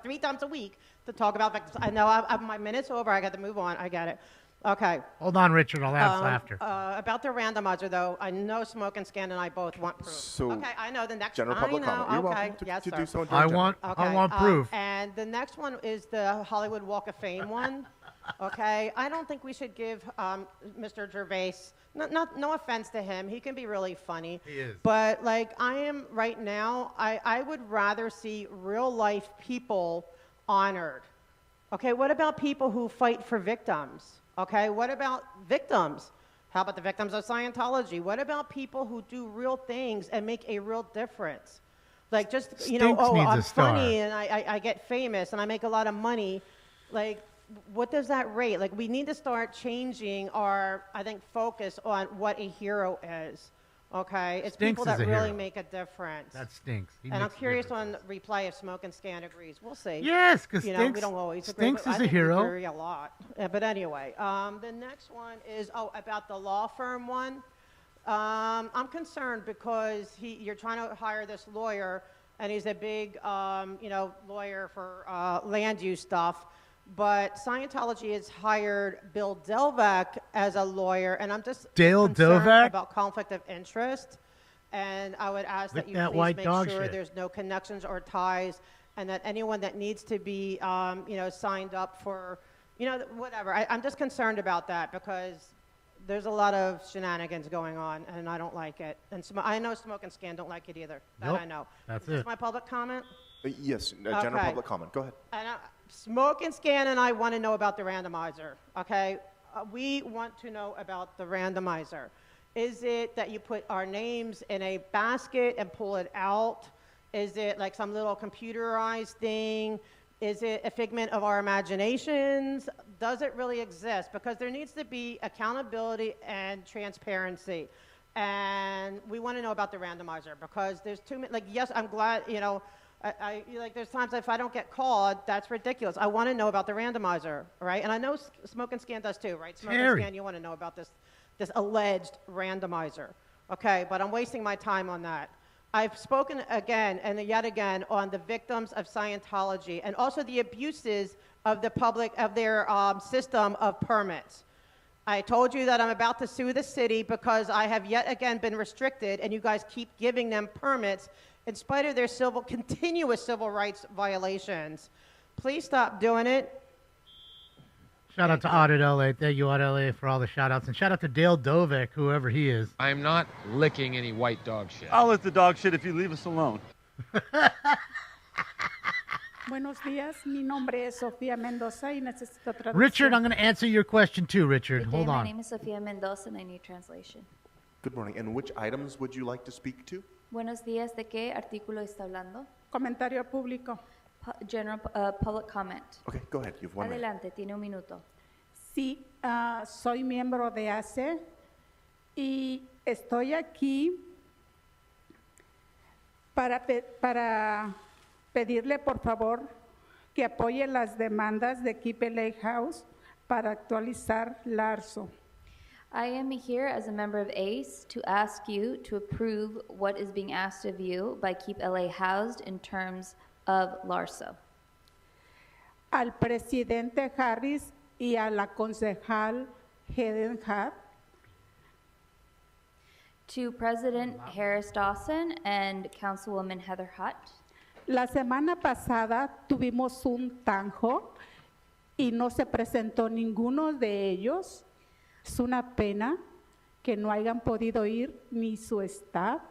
3 times a week to talk about victims. I know my minute's over. I got to move on. I get it. Okay. Hold on, Richard. I'll ask after. About the randomizer, though, I know Smoke and Scan and I both want proof. So, okay, I know the next. general public comment. You're welcome to yes, do sir. so. I want proof. And the next one is the Hollywood Walk of Fame one. Okay, I don't think we should give Mr. Gervais. No offense to him, he can be really funny. He is. But I am right now, I would rather see real life people honored. Okay, what about people who fight for victims? Okay, what about victims? How about the victims of Scientology? What about people who do real things and make a real difference? Just, Stinks needs I'm a star. funny and I get famous and I make a lot of money. What does that rate? We need to start changing our, I think, focus on what a hero is. Okay, it's Stinks people that is a really hero. make a difference. That stinks. He And I'm makes a curious difference. on reply if Smoke and Scan agrees. We'll see. Yes, 'cause we Stinks- don't always agree. Stinks but is I a think we hero. agree a lot. But anyway, the next one is about the law firm one. I'm concerned because you're trying to hire this lawyer, and he's a big lawyer for land use stuff. But Scientology has hired Bill Delvac as a lawyer, and I'm just Dale concerned Delvac? about conflict of interest. And I would ask Lick that you that please white make dog sure shit. there's no connections or ties, and that anyone that needs to be, signed up for, whatever. I'm just concerned about that because there's a lot of shenanigans going on, and I don't like it. And I know Smoke and Scan don't like it either. That Nope, I know. that's Is this it. my public comment? Yes, general Okay. public comment. Go ahead. And Smoke and Scan and I want to know about the randomizer, okay? We want to know about the randomizer. Is it that you put our names in a basket and pull it out? Is it like some little computerized thing? Is it a figment of our imaginations? Does it really exist? Because there needs to be accountability and transparency. And we want to know about the randomizer because there's too many, yes, I'm glad, there's times if I don't get called, that's ridiculous. I want to know about the randomizer, right? And I know Smoke and Scan does too, right? Smoke and Terry. Scan, you want to know about this alleged randomizer. Okay, but I'm wasting my time on that. I've spoken again and yet again on the victims of Scientology and also the abuses of the public, of their system of permits. I told you that I'm about to sue the city because I have yet again been restricted and you guys keep giving them permits in spite of their continuous civil rights violations. Please stop doing it. Shout out to Audit LA. Thank you, Audit LA, for all the shout outs. And shout out to Dale Dovek, whoever he is. I'm not licking any white dog shit. I'll let the dog shit if you leave us alone. Buenos días, mi nombre es Sofía Mendoza y necesito traducción. Richard, I'm going to answer your question too, Richard. Good day, Hold my on. name is Sofía Mendoza and I need translation. Good morning. And which items would you like to speak to? Buenos días, ¿de qué artículo está hablando? Comentario público. General public comment. Okay, go ahead. You have 1 minute. Adelante, tiene un minuto. Sí, soy miembro de ACE y estoy aquí para pedirle, por favor, que apoye las demandas de Keep LA House para actualizar LARSO. I am here as a member of ACE to ask you to approve what is being asked of you by Keep LA Housed in terms of LARSO. Al presidente Harris y a la concejal Helen Hart. To President Harris Dawson and Councilwoman Heather Hutt. La semana pasada tuvimos un tanjo y no se presentó ninguno de ellos. Es una pena que no hayan podido ir ni su staff.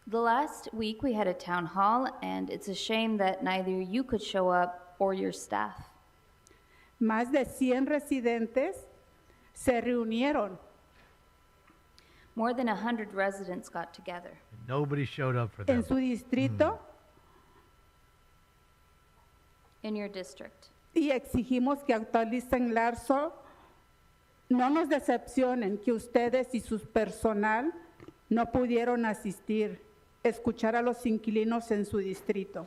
The last week we had a town hall, and it's a shame that neither you could show up or your staff. Más de 100 residentes se reunieron. More than 100 residents got together. Nobody showed up for that. En su distrito In your district. y exigimos que actualicen LARSO. No nos decepcionen que ustedes y su personal no pudieron asistir, escuchar a los inquilinos en su distrito.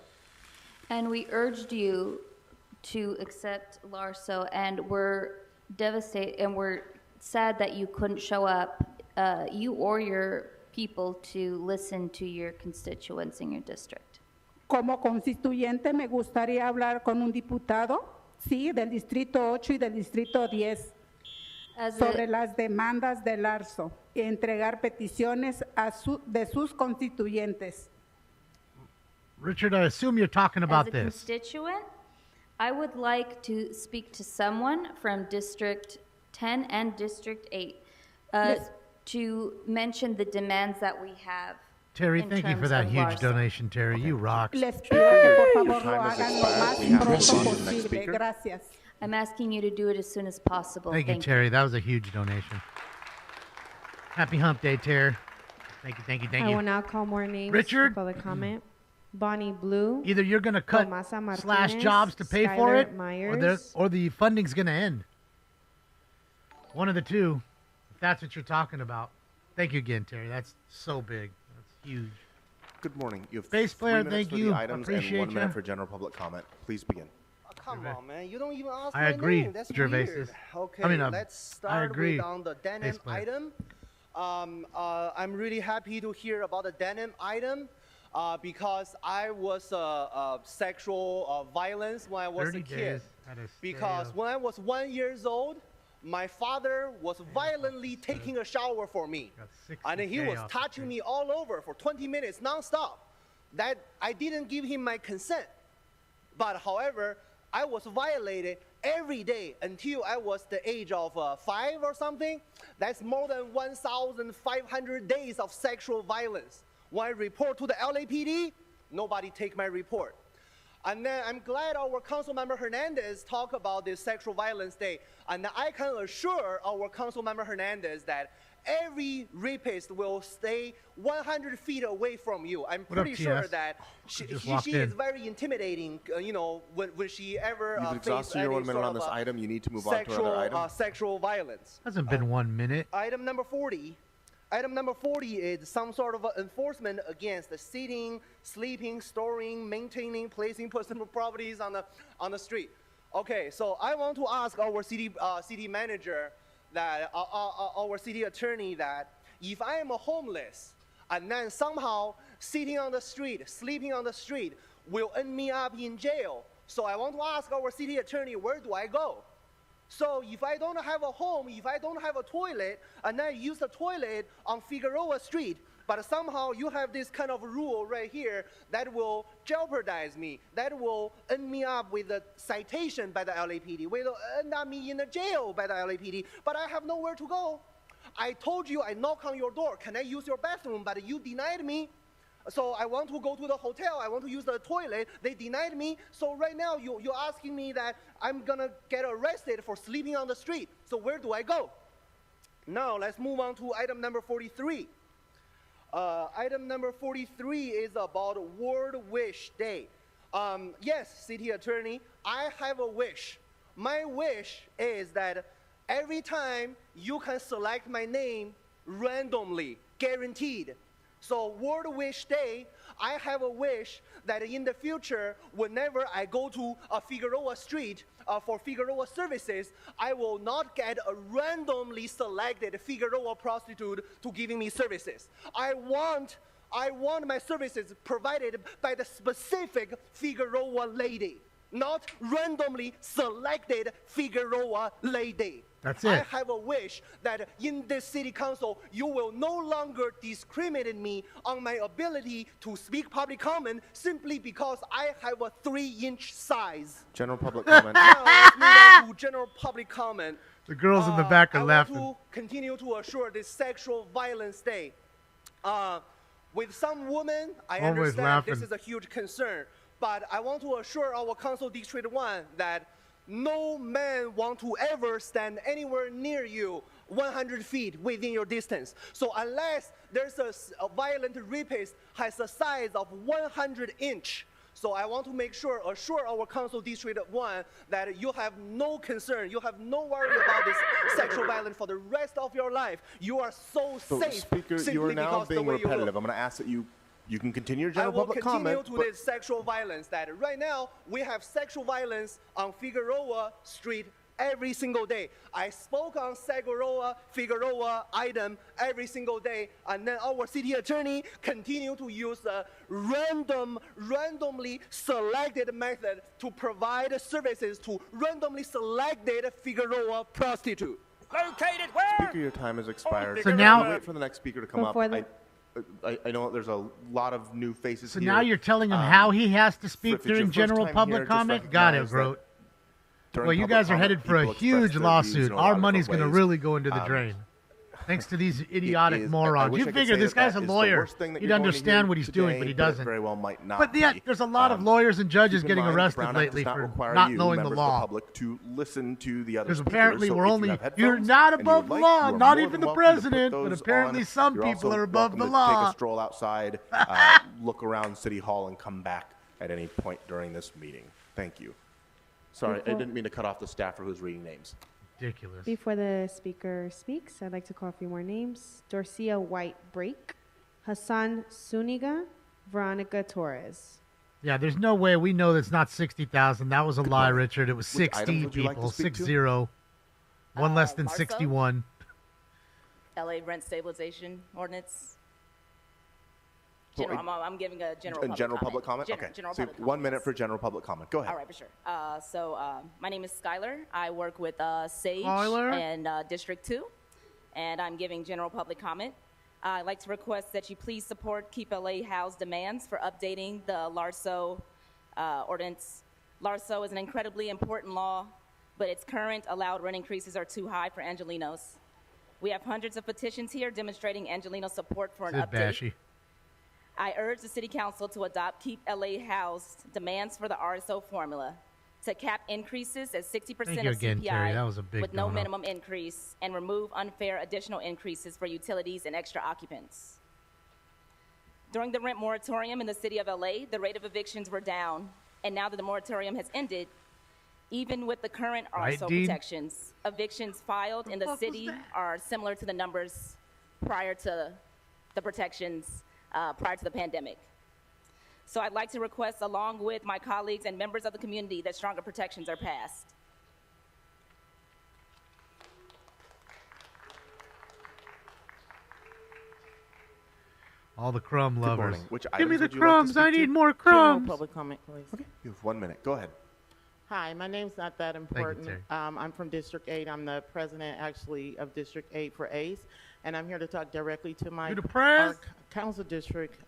And we urged you to accept LARSO, and we're devastated, and we're sad that you couldn't show up, you or your people, to listen to your constituents in your district. Como constituyente me gustaría hablar con un diputado, sí, del distrito 8 y del distrito 10, sobre las demandas del LARSO y entregar peticiones de sus constituyentes. Richard, I assume you're talking about As a this. constituent, I would like to speak to someone from District 10 and District 8 to mention the demands that we have. Terry, in thank you for terms that of huge LARSO. donation, Terry. You rock. Les pido que por Your favor time lo has hagan lo expired. más We have to pronto move on to the next posible. speaker. Gracias. I'm asking you to do it as soon as possible. Thank you, Terry. That was a huge donation. Happy Hump Day, Terry. Thank you, thank you, thank I you. will now call more names Richard? for public comment. Bonnie Blue. Either you're going to cut Tomasa slash Martinez, jobs to pay for Skylar it, Myers. or the funding's going to end. One of the two, if that's what you're talking about. Thank you again, Terry. That's so big. That's huge. Good morning. You have Bass 3 player, minutes thank for you. the items Appreciate and 1 minute ya. for general public comment. Please begin. Come on, man. You don't even ask I my agree, name. That's Gervais. weird. Okay, I mean, let's I start agree. with on the denim Bass player. item. I'm really happy to hear about the denim item because I was sexual violence when I was 30 a kid. days at a Because stereo. when I was 1 year old, my father was violently taking a shower for me. And he was touching me all over for 20 minutes nonstop. That I didn't give him my consent. But however, I was violated every day until I was the age of 5 or something. That's more than 1,500 days of sexual violence. When I report to the LAPD, nobody take my report. And then I'm glad our Councilmember Hernandez talked about this Sexual Violence Day. And I can assure our Councilmember Hernandez that every rapist will stay 100 feet away from you. I'm pretty sure that she is very intimidating, when she ever You've exhausted your 1 minute on this item. You need to move on to another item. Sexual violence. Hasn't been 1 minute. Item number 40. Item number 40 is some sort of enforcement against the sitting, sleeping, storing, maintaining, placing personal properties on the street. Okay, so I want to ask our city manager, that our city attorney, that if I am a homeless and then somehow sitting on the street, sleeping on the street, will end me up in jail. So I want to ask our city attorney, where do I go? So if I don't have a home, if I don't have a toilet, and I use the toilet on Figueroa Street, but somehow you have this kind of rule right here that will jeopardize me, that will end me up with a citation by the LAPD, will end up me in a jail by the LAPD, but I have nowhere to go. I told you, I knocked on your door, can I use your bathroom, but you denied me. So I want to go to the hotel, I want to use the toilet, they denied me. So right now you're asking me that I'm gonna get arrested for sleeping on the street. So where do I go? Now let's move on to item number 43. Item number 43 is about World Wish Day. Yes, city attorney, I have a wish. My wish is that every time you can select my name randomly, guaranteed. So World Wish Day, I have a wish that in the future, whenever I go to a Figueroa Street for Figueroa services, I will not get a randomly selected Figueroa prostitute to giving me services. I want my services provided by the specific Figueroa lady, not randomly selected Figueroa lady. That's it. I have a wish that in this city council, you will no longer discriminate me on my ability to speak public comment simply because I have a 3-inch size. General public comment. Now let's move on to general public comment. The girls in the back are laughing. I want to continue to assure this Sexual Violence Day. With some women, I understand this is a huge concern, but I want to assure our Council District 1 that no man want to ever stand anywhere near you 100 feet within your distance. So unless there's a violent rapist has a size of 100 inch, so I want to assure our Council District 1 that you have no concern, you have no worry about this sexual violence for the rest of your life. You are so safe. Speaker, you are now being repetitive. I'm going to ask that you can continue your general public comment. I will continue to this sexual violence. That right now we have sexual violence on Figueroa Street every single day. I spoke on Figueroa item every single day, and then our city attorney continue to use a randomly selected method to provide services to randomly selected Figueroa prostitute. Located where? Speaker, your time has expired. So now, wait for the next speaker to come up. I know there's a lot of new faces here. So now you're telling him how he has to speak during general public comment? Got it, Grote. Well, you guys are headed for a huge lawsuit. Our money's going to really go into the drain. Thanks to these idiotic morons. You figure this guy's a lawyer. He'd understand what he's doing, but he doesn't. Very well might not. But yet, there's a lot of lawyers and judges getting arrested lately for not knowing the law. To listen to the other because apparently you're not above the law, not even the president, but apparently some people are above the law. Take a stroll outside, look around City Hall, and come back at any point during this meeting. Thank you. Sorry, I didn't mean to cut off the staffer who's reading names. Ridiculous. Before the speaker speaks, I'd like to call a few more names. Dorcia White Break, Hassan Suniga, Veronica Torres. Yeah, there's no way. We know that's not 60,000. That was a lie, Richard. It was 60 people, 60. One less than 61. LA rent stabilization ordinance. I'm giving a General public comment? Okay. General So public 1 minute comment. for general public comment. Go ahead. All right, for sure. My name is Skylar. I work with Sage Skylar? and District 2, and I'm giving general public comment. I'd like to request that you please support Keep LA House demands for updating the LARSO ordinance. LARSO is an incredibly important law, but its current allowed rent increases are too high for Angelenos. We have hundreds of petitions here demonstrating Angelino support for an Sid update. Bashy. I urge the City Council to adopt Keep LA House demands for the RSO formula to cap increases at 60% Thank you of again, CPI Terry. That was a big with no donut. minimum increase and remove unfair additional increases for utilities and extra occupants. During the rent moratorium in the City of LA, the rate of evictions were down, and now that the moratorium has ended, even with the current Right, RSO Dean? protections, evictions filed in the city are similar to the numbers prior to the protections prior to the pandemic. So I'd like to request, along with my colleagues and members of the community, that stronger protections are passed. All the crumb Good lovers. morning. Which Give me items the would you like to crumbs. speak I to? need more General crumbs. public comment, please. Okay. You have 1 minute. Go ahead. Hi, my name's not that important. Terry. I'm from District 8. I'm the president, actually, of District 8 for ACE, and I'm here to talk directly to my You the press? our council district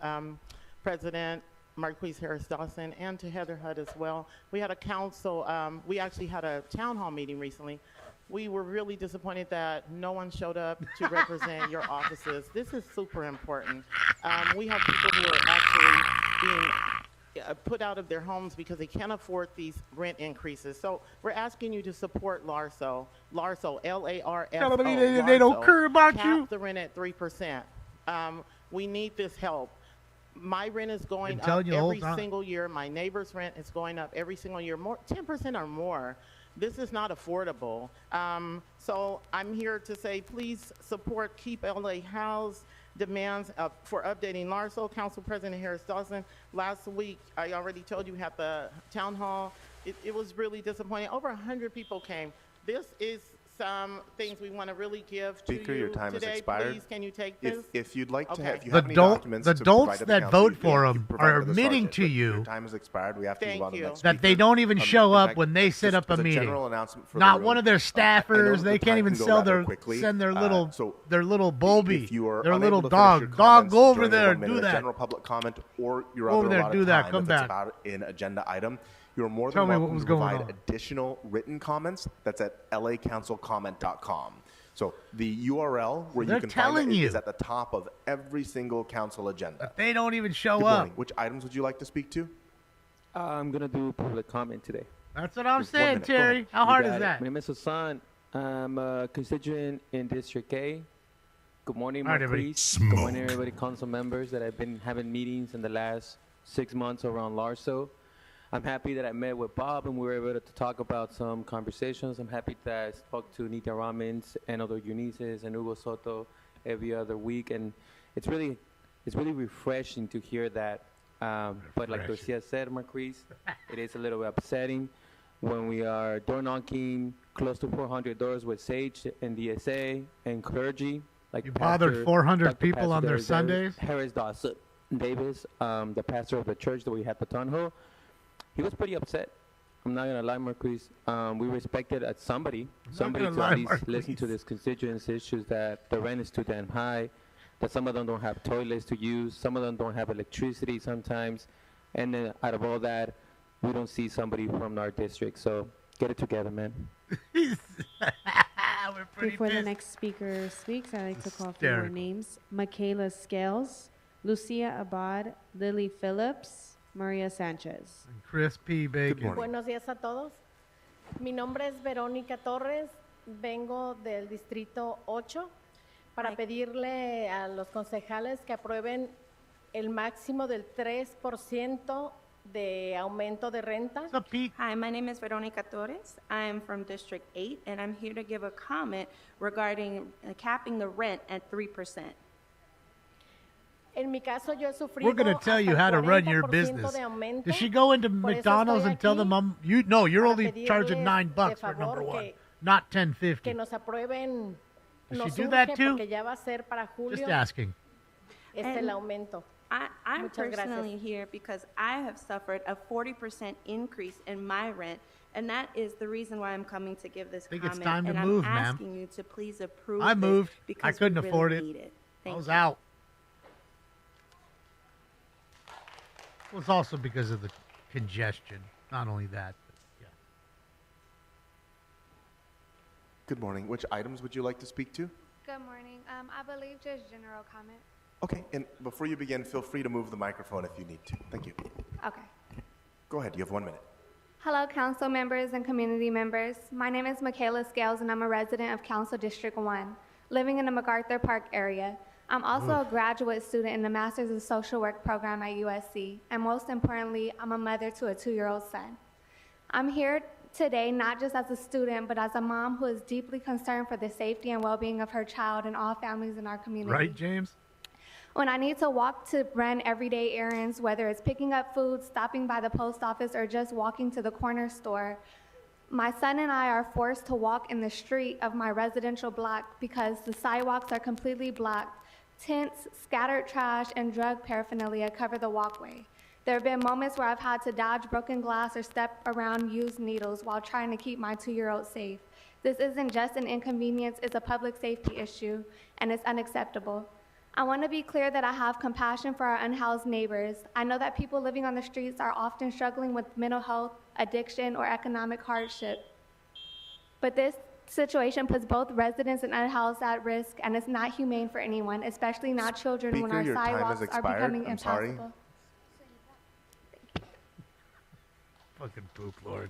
president, Marquise Harris Dawson, and to Heather Hutt as well. We had a council, we actually had a town hall meeting recently. We were really disappointed that no one showed up to represent your offices. This is super important. We have people who are actually being put out of their homes because they can't afford these rent increases. So we're asking you to support LARSO, L-A-R-S-O. Tell them they don't care about Cap you. the rent at 3%. We need this help. My rent is going Been up telling you the whole every time. single year. My neighbor's rent is going up every single year, 10% or more. This is not affordable. So I'm here to say, please support Keep LA House demands for updating LARSO. Council President Harris Dawson, last week, I already told you, had the town hall. It was really disappointing. Over 100 people came. This is some things we want to really give to Speaker, you your time today. has expired. Please, can you take this? If you'd like to Okay. have, if you The have any adult- documents the to provide adults to the that council, vote you for can 'em provide are to the admitting sergeant, to but you Your time has expired. We have to move on to the next that they speaker. don't even show in up fact, when they set just up a as meeting. general announcement for Not the one room, of their I know staffers. that They the can't time even can go sell rather their quickly. send their So their little Bobby, if you are their unable little to finish your dog. Dog, comments go over during the there, 1 minute do of that. General public comment or your Go over other there, allotted do that, time come if back. it's about an agenda item, you're more Tell than me what welcome was to going provide on. additional written comments. That's at lacouncilcomment.com. So the URL where They're you can telling find it you. is at the top of every single council agenda. They don't even show Good up. morning. Which items would you like to speak to? I'm going to do public comment today. That's what I'm Just 1 saying, minute. Go Terry. ahead. How You hard got is it. that? My name is Hassan. I'm a constituent in District A. Good morning, All right, everybody. Marquise. Good morning, everybody, council members that I've been having meetings in the last 6 months around LARSO. I'm happy that I met with Bob and we were able to talk about some conversations. I'm happy that I spoke to Nita Ramins and other Eunices and Hugo Soto every other week. And it's really refreshing to hear that. But like Garcia said, Marquise, it is a little upsetting when we are door knocking close to 400 doors with Sage and DSA and clergy. Like You bothered 400 Dr. people on their Pastor Sundays? Harris Dawson Davis, the pastor of the church that we had the town hall, he was pretty upset. I'm not gonna lie, Marquise. We respected somebody to at least listen to this constituents' issues that the rent is too damn high, that some of them don't have toilets to use, some of them don't have electricity sometimes, and then out of all that, we don't see somebody from our district. So get it together, man. Before the next speaker speaks, I'd like to call for more Hysterical. names. Michaela Scales, Lucia Abad, Lily Phillips, Maria Sanchez. Chris P. Bacon. Buenos días a todos. Mi nombre es Verónica Torres, vengo del Distrito 8 para pedirle a los concejales que aprueben el máximo del 3% de aumento de renta. Hi, my name is Veronica Torres. I am from District 8, and I'm here to give a comment regarding capping the rent at 3%. En mi caso, yo he sufrido We're going to tell you how to run your business. Does she go into McDonald's and tell them you're only charging $9 for number one, not $10.50? que nos aprueben, Does nos she do that urge too? porque ya va a ser para julio Just asking. el aumento. I'm Muchas gracias. personally here because I have suffered a 40% increase in my rent, and that is the reason why I'm coming to give this Think it's comment. time to and move, I'm ma'am. asking you to please approve I this moved. because I couldn't we afford really it. need it. I Thank was you. out. Well, it's also because of the congestion. Not only that, but yeah. Good morning. Which items would you like to speak to? Good morning. I believe just general comment. Okay, and before you begin, feel free to move the microphone if you need to. Thank you. Okay. Go ahead, you have 1 minute. Hello, council members and community members. My name is Michaela Scales, and I'm a resident of Council District 1, living in the MacArthur Park area. I'm also a graduate student in the Master's of Social Work program at USC, and most importantly, I'm a mother to a 2-year-old son. I'm here today not just as a student, but as a mom who is deeply concerned for the safety and well-being of her child and all families in our community. Right, James? When I need to walk to run everyday errands, whether it's picking up food, stopping by the post office, or just walking to the corner store, my son and I are forced to walk in the street of my residential block because the sidewalks are completely blocked. Tents, scattered trash, and drug paraphernalia cover the walkway. There have been moments where I've had to dodge broken glass or step around used needles while trying to keep my 2-year-old safe. This isn't just an inconvenience, it's a public safety issue, and it's unacceptable. I want to be clear that I have compassion for our unhoused neighbors. I know that people living on the streets are often struggling with mental health, addiction, or economic hardship. But this situation puts both residents and unhoused at risk, and it's not humane for anyone, especially not children, when Speaker, our your time has sidewalks are expired. becoming I'm sorry. impassable. Fucking poop, Lord.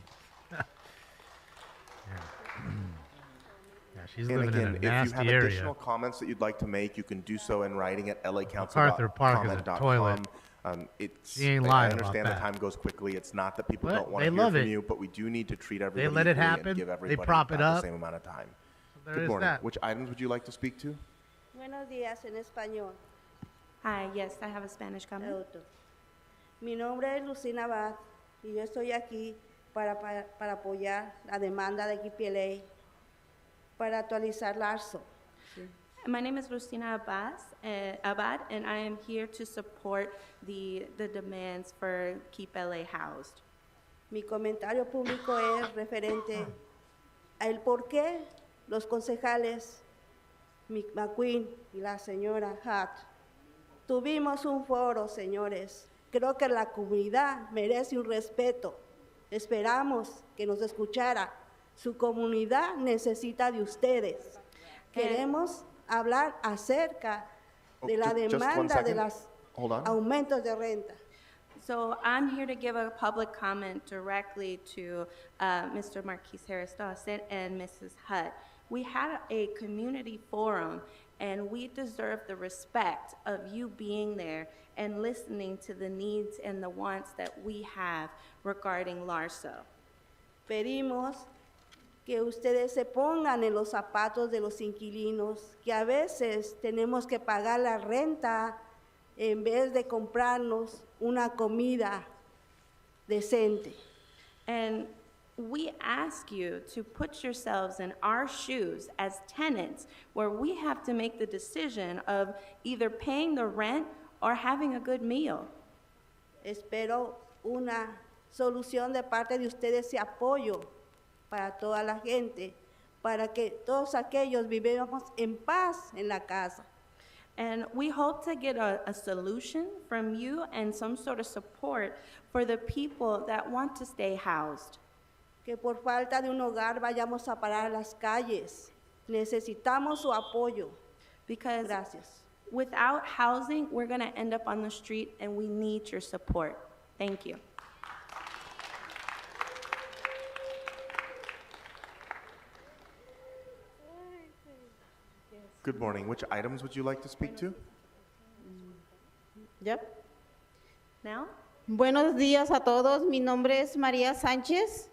Yeah, she's And living again, in a if you nasty have area. additional comments that you'd like to make, you can do so in writing at MacArthur Park is a toilet. She ain't I lying understand about that that. time goes quickly. It's not that people What? don't want They to hear love from it. you, but we do need to treat everybody let it equally happen. and give They everybody prop it about up. the same amount of time. There Good is morning. that. Which items would you like to speak to? Buenos días en español. Hi, yes, I have a Spanish comment. Mi nombre es Lucina Abad y yo estoy aquí para apoyar la demanda de KPLA para actualizar Larso. My name is Lucina Abad, and I am here to support the demands for Keep LA Housed. Mi comentario público es referente a el por qué los concejales Mick McQueen y la señora Hatt tuvimos un foro, señores. Creo que la comunidad merece un respeto. Esperamos que nos escuchara. Su comunidad necesita de ustedes. Queremos hablar acerca de la Just 1 demanda de second. los Hold on. aumentos de renta. So I'm here to give a public comment directly to Mr. Marquise Harris Dawson and Mrs. Hutt. We had a community forum, and we deserve the respect of you being there and listening to the needs and the wants that we have regarding Larso. Pedimos que ustedes se pongan en los zapatos de los inquilinos, que a veces tenemos que pagar la renta en vez de comprarnos una comida decente. And we ask you to put yourselves in our shoes as tenants, where we have to make the decision of either paying the rent or having a good meal. Espero una solución de parte de ustedes y apoyo para toda la gente, para que todos aquellos vivamos en paz en la casa. And we hope to get a solution from you and some sort of support for the people that want to stay housed. Que por falta de un hogar vayamos a parar a las calles. Necesitamos su apoyo. Because Gracias. without housing, we're going to end up on the street, and we need your support. Thank you. Good morning. Which items would you like to speak to? Yep. Now? Buenos días a todos. Mi nombre es María Sánchez.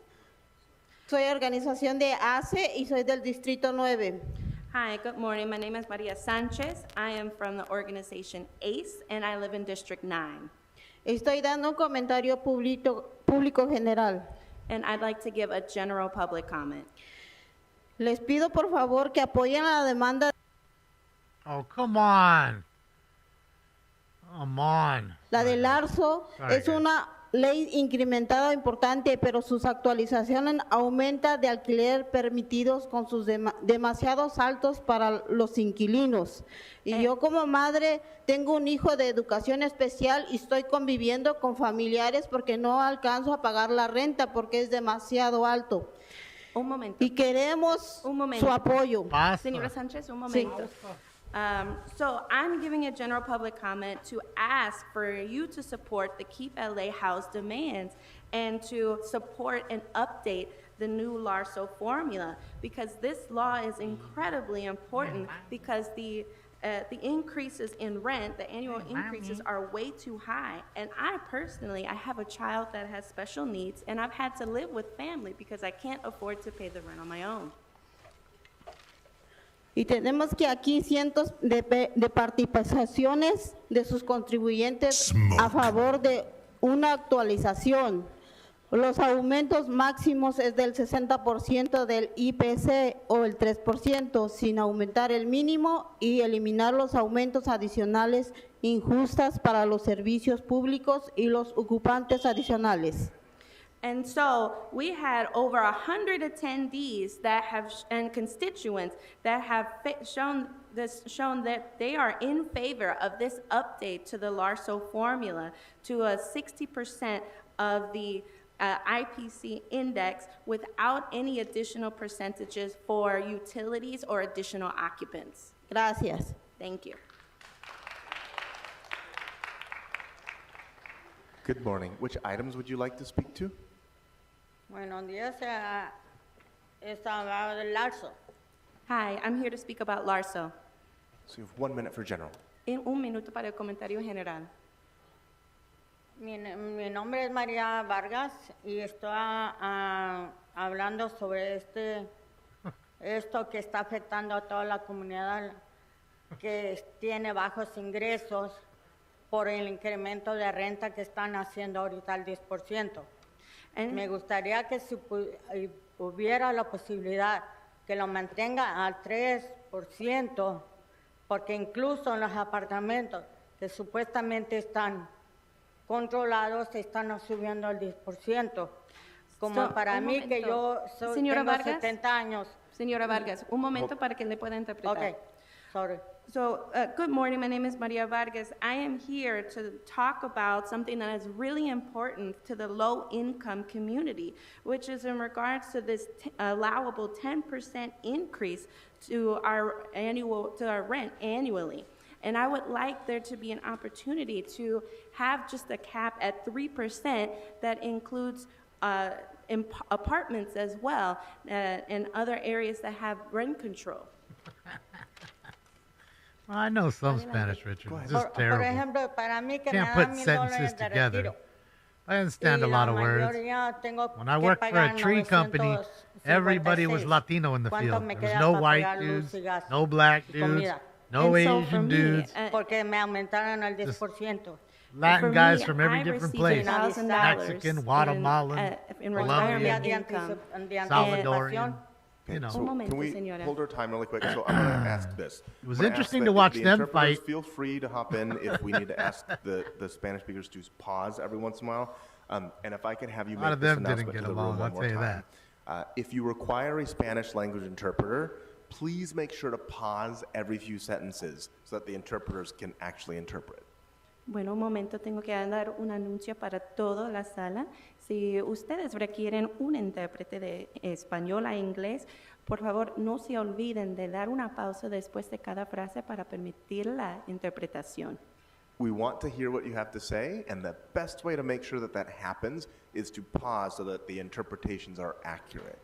Soy organización de ACE y soy del Distrito 9. Hi, good morning. My name is Maria Sanchez. I am from the organization ACE, and I live in District 9. Estoy dando un comentario público general. And I'd like to give a general public comment. Les pido por favor que apoyen la demanda. Oh, come on. Oh, Come on. La de Larso Sorry, es una ley incrementada importante, pero sus actualizaciones aumentan de alquiler permitidos con sus demasiados altos para los inquilinos. Y yo como madre tengo un hijo de educación especial y estoy conviviendo con familiares porque no alcanzo a pagar la renta porque es demasiado alto. Un momento. Y queremos su apoyo. Señora Sánchez, un momento. So I'm giving a general public comment to ask for you to support the Keep LA House demands and to support and update the new LARSO formula, because this law is incredibly important because the increases in rent, the annual increases are way too high. And I personally have a child that has special needs, and I've had to live with family because I can't afford to pay the rent on my own. Y tenemos que aquí cientos de participaciones de sus contribuyentes a favor de una actualización. Los aumentos máximos es del 60% del IPC o el 3%, sin aumentar el mínimo y eliminar los aumentos adicionales injustas para los servicios públicos y los ocupantes adicionales. And so we had over 100 attendees that have and constituents that have shown that they are in favor of this update to the LARSO formula to a 60% of the IPC index without any additional percentages for utilities or additional occupants. Gracias. Thank you. Good morning. Which items would you like to speak to? Buenos días, está hablando del Larso. Hi, I'm here to speak about LARSO. So you have 1 minute for general. En un minuto para el comentario general. Mi nombre es María Vargas y estoy hablando sobre esto que está afectando a toda la comunidad que tiene bajos ingresos por el incremento de renta que están haciendo ahorita al 10%. Me gustaría que si hubiera la posibilidad que lo mantenga al 3%, porque incluso en los apartamentos que supuestamente están controlados se están subiendo al 10%. Como para mí, que yo tengo 70 años. Señora Vargas, un momento para que le pueda interpretar. Okay, sorry. So, good morning. My name is Maria Vargas. I am here to talk about something that is really important to the low-income community, which is in regards to this allowable 10% increase to our rent annually. And I would like there to be an opportunity to have just a cap at 3% that includes apartments as well and other areas that have rent control. Well, I know some Spanish, Richard. It's just terrible. Por ejemplo, para mí que Can't me put dan sentences $1,000 de together. retiro. I understand a lot of words. When I worked for a tree company, everybody was Latino in the field. There was no white dudes, no black dudes, no Asian dudes. Porque me aumentaron al 10%. Latin guys from every different place. Mexican, Guatemalan, Colombian, Salvadorian. You know. So can we hold our time really quick? So I'm going to ask this. It was interesting to watch them fight. Feel free to hop in if we need to ask the Spanish speakers to pause every once in a while. And if I can have you make this announcement to the room one more time. If you require a Spanish language interpreter, please make sure to pause every few sentences so that the interpreters can actually interpret. Bueno, un momento, tengo que dar un anuncio para toda la sala. Si ustedes requieren un intérprete de español a inglés, por favor, no se olviden de dar una pausa después de cada frase para permitir la interpretación. We want to hear what you have to say, and the best way to make sure that that happens is to pause so that the interpretations are accurate.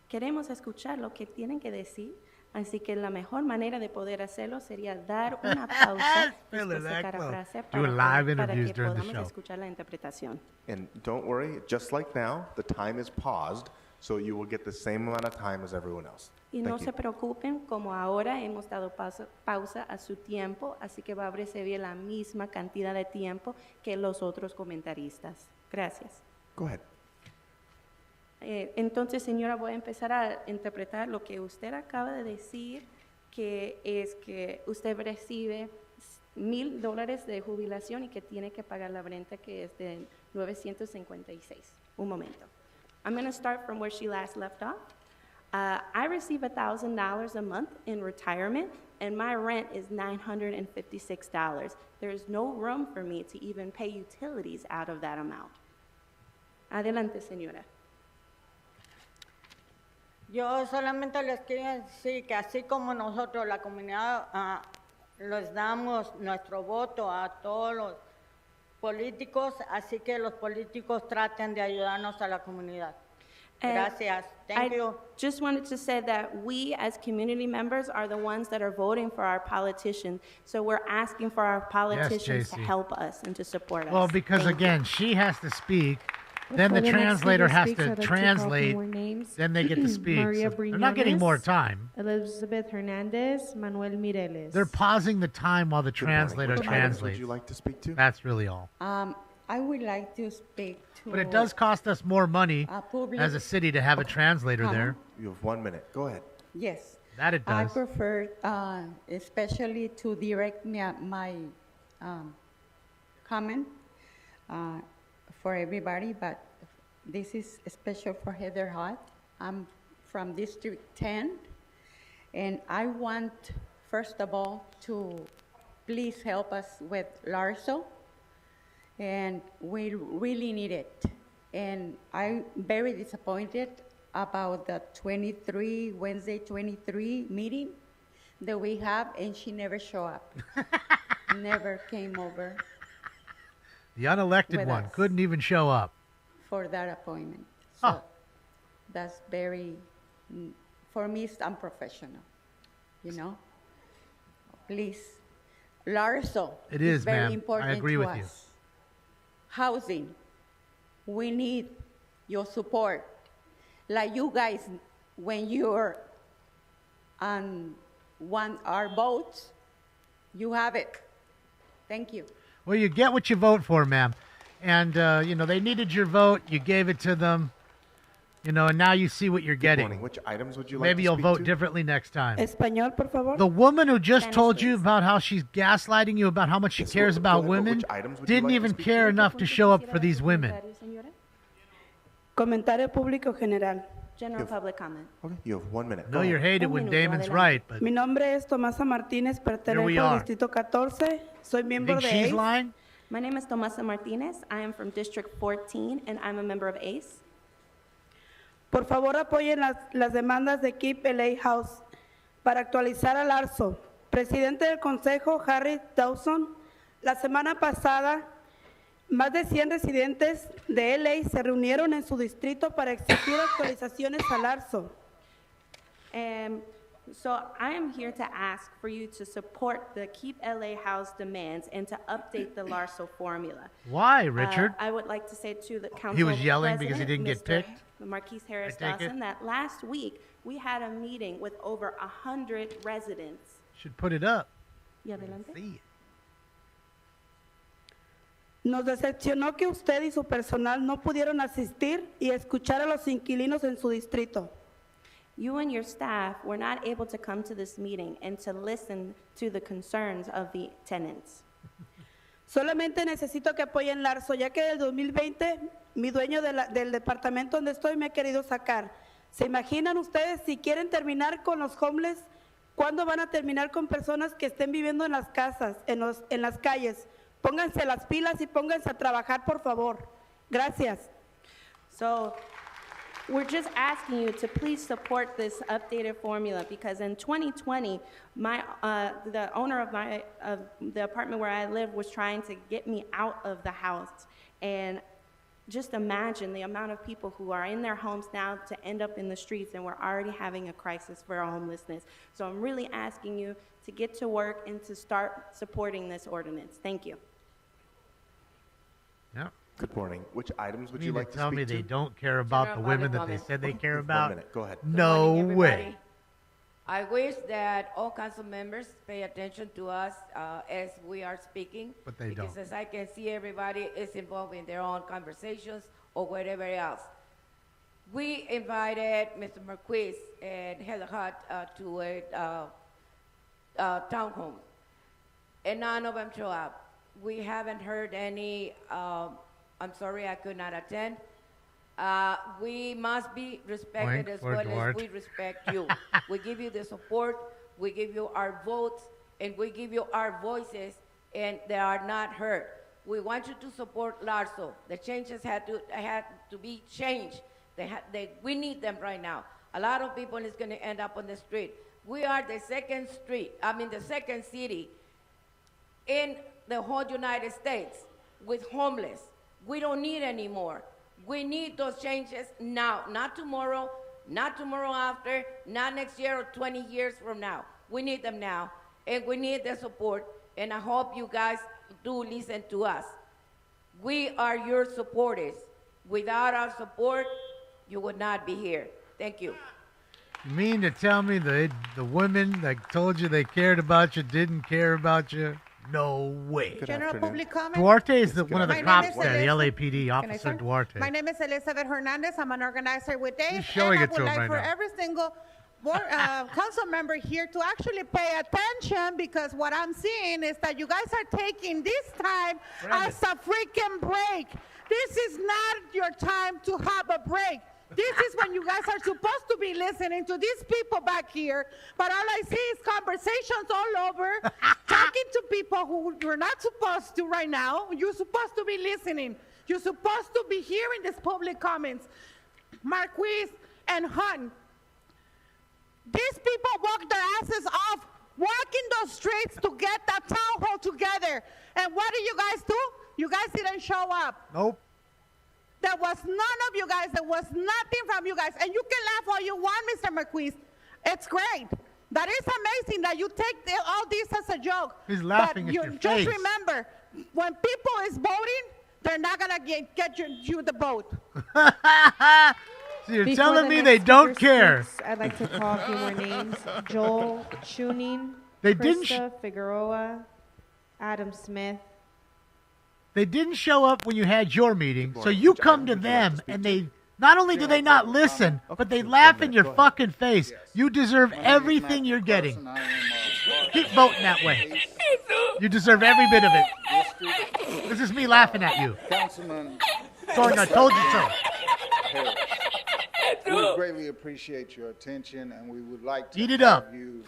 Queremos escuchar lo que tienen que decir. Así que la mejor manera de poder hacerlo sería dar una pausa después de cada frase para que podamos escuchar la interpretación. And don't worry, just like now, the time is paused, so you will get the same amount of time as everyone else. Y no se preocupen, como ahora hemos dado pausa a su tiempo, así que va a recibir la misma cantidad de tiempo que los otros comentaristas. Gracias. Go ahead. Entonces, señora, voy a empezar a interpretar lo que usted acaba de decir, que es que usted recibe $1,000 de jubilación y que tiene que pagar la renta que es de $956. Un momento. I'm going to start from where she last left off. I receive $1,000 a month in retirement, and my rent is $956. There is no room for me to even pay utilities out of that amount. Adelante, señora. Yo solamente les quiero decir que así como nosotros, la comunidad, les damos nuestro voto a todos los políticos, así que los políticos traten de ayudarnos a la comunidad. Gracias. Thank you. Just wanted to say that we as community members are the ones that are voting for our politicians. So we're asking for our politicians to JC. help us and to support us. Well, because Thank you. again, she has to speak, then the Before next translator speaker has speaks, to I'd like call for translate, more names. then they get to speak. Maria So they're not getting more Briones, time. Elizabeth Hernandez, Manuel Mireles. They're pausing the time while the translator Which items translates. would you like to speak to? That's really all. I would like to speak to. But it does cost us more money public- as a city to have a translator Uh-huh. there. You have 1 minute. Go ahead. Yes. That it I does. prefer, especially to direct my comment for everybody, but this is special for Heather Hart. I'm from District 10, and I want, first of all, to please help us with Larso, and we really need it. And I'm very disappointed about the Wednesday 23 meeting that we have, and she never showed up. Never came over The unelected with one us. couldn't even show up. for that appointment. So that's very, for me, it's unprofessional, you know? Please, Larso. It is, very ma'am. I important agree to with us. you. Housing, we need your support. Like you guys, when you're on our votes, you have it. Thank you. Well, you get what you vote for, ma'am. And, they needed your vote. You gave it to them. And now you see what you're getting. Morning. Which items would you like Maybe to you'll speak vote to? differently next time. Español, por favor. The woman who just told you about how she's gaslighting you about how much she cares go about ahead, but women which items would you didn't like to even speak care to? enough to show up for these women. Comentario público general. General public comment. Okay, you have 1 minute. No, Go you're ahead. hated when Damon's right, but Mi nombre es Tomasa Martínez, we pertenezco al are. Distrito 14. Soy you miembro think de she's ACE. lying? My name is Tomasa Martinez. I am from District 14, and I'm a member of ACE. Por favor, apoyen las demandas de Keep LA House para actualizar al ARSO. Presidente del Consejo, Harry Dawson, la semana pasada, más de 100 residentes de LA se reunieron en su distrito para exigir actualizaciones al ARSO. So I am here to ask for you to support the Keep LA House demands and to update the LARSO formula. Why, Richard? I would like to say to the council He was yelling because he didn't President, get Mr. picked? Marquise Harris I take it? Dawson, that last week we had a meeting with over 100 residents. Should put it up. Y adelante. See it. Nos decepcionó que usted y su personal no pudieron asistir y escuchar a los inquilinos en su distrito. You and your staff were not able to come to this meeting and to listen to the concerns of the tenants. Solamente necesito que apoyen Larso, ya que del 2020 mi dueño del departamento donde estoy me ha querido sacar. ¿Se imaginan ustedes si quieren terminar con los homeless? ¿Cuándo van a terminar con personas que estén viviendo en las casas, en las calles? Pónganse las pilas y pónganse a trabajar, por favor. Gracias. So we're just asking you to please support this updated formula because in 2020, the owner of the apartment where I live was trying to get me out of the house. And just imagine the amount of people who are in their homes now to end up in the streets, and we're already having a crisis for our homelessness. So I'm really asking you to get to work and to start supporting this ordinance. Thank you. Yeah. Good morning. Which items would You you mean like to to tell speak me to? they don't care about the General women public that they comment. said they care One about? minute. Go ahead. No Good morning, way. everybody. I wish that all council members pay attention to us as we are speaking. But they because don't. as I can see, everybody is involved in their own conversations or whatever else. We invited Mr. Marquise and Heather Hart to a townhome. and none of them show up. We haven't heard any, I'm sorry I could not attend. We must be respected as well as we respect you. We give you the support, we give you our votes, and we give you our voices, and they are not heard. We want you to support Larso. The changes had to be changed. We need them right now. A lot of people is going to end up on the street. We are the second city in the whole United States with homeless. We don't need any more. We need those changes now, not tomorrow after, not next year or 20 years from now. We need them now, and we need the support, and I hope you guys do listen to us. We are your supporters. Without our support, you would not be here. Thank you. You mean to tell me the women that told you they cared about you didn't care about you? No way. General public comment. Duarte is one of the My cops name is there, the Elisa- LAPD Can I officer start? Duarte. My name is Elizabeth Hernandez. I'm an organizer with Dave. He's showing and it to I would him like right for now. every single council member here to actually pay attention, because what I'm seeing is that you guys are taking this time as a freaking break. This is not your time to have a break. This is when you guys are supposed to be listening to these people back here, but all I see is conversations all over, talking to people who you're not supposed to right now. You're supposed to be listening. You're supposed to be hearing these public comments. Marquise and Hunt, these people walk their asses off, walking those streets to get that town hall together. And what did you guys do? You guys didn't show up. Nope. There was none of you guys. There was nothing from you guys. And you can laugh all you want, Mr. Marquise. It's great. That is amazing that you take all this as a joke. He's laughing at your Just face. remember, when people is voting, they're not going to get you the vote. So you're Before telling the me next they don't speaker care. speaks, I'd like to call a few more names. Joel Chunin, They didn't Krista Figueroa, Adam Smith. They didn't show up when you had your meeting, so you come to them, and they not only do they not listen, but they laugh in your fucking face. You deserve everything you're getting. Keep voting that way. You deserve every bit of it. This is me laughing at you. Councilman, Going, I told you so. Harris, we greatly appreciate your attention, and we would like to Eat it have up. you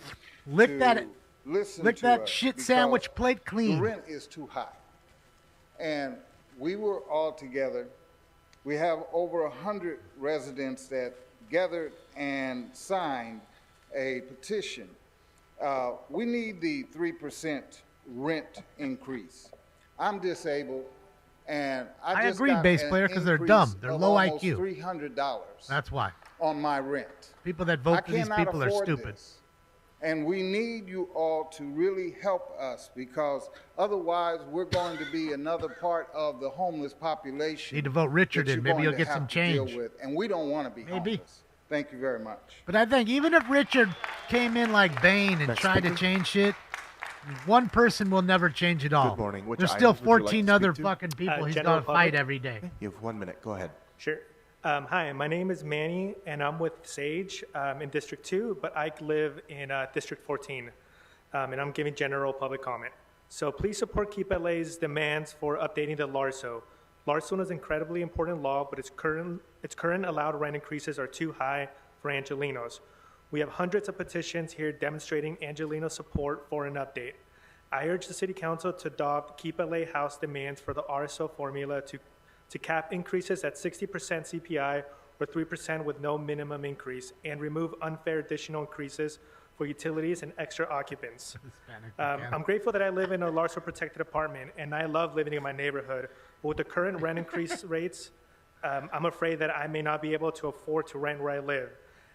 Lick to that, listen lick to that us, shit because sandwich plate The clean. rent is too high. And we were all together. We have over 100 residents that gathered and signed a petition. We need the 3% rent increase. I'm disabled, and I just agree, got bass an player, 'cause they're increase dumb. They're of low almost IQ. $300 That's why. on my rent. People that vote for these cannot people are afford stupid. this. And we need you all to really help us, because otherwise we're going to be another part of the homeless population. Need to vote Richard that in. you're Maybe going you'll to get some have to deal change. with, and we don't want to be Maybe. homeless. Thank you very much. But I think even if Richard came in like Bane and tried to change shit, one person will never change it all. Good morning. Which There's still items would you like to 14 speak other to? fucking people he's General got to fight public? every day. You have 1 minute. Go ahead. Sure. Hi, my name is Manny, and I'm with Sage in District 2, but I live in District 14, and I'm giving general public comment. So please support Keep LA's demands for updating the LARSO. LARSO is an incredibly important law, but its current allowed rent increases are too high for Angelenos. We have hundreds of petitions here demonstrating Angeleno support for an update. I urge the City Council to adopt Keep LA House demands for the RSO formula to cap increases at 60% CPI or 3% with no minimum increase, and remove unfair additional increases for utilities and extra occupants. I'm grateful that I live in a LARSO protected apartment, and I love living in my neighborhood. But with the current rent increase rates, I'm afraid that I may not be able to afford to rent where I live.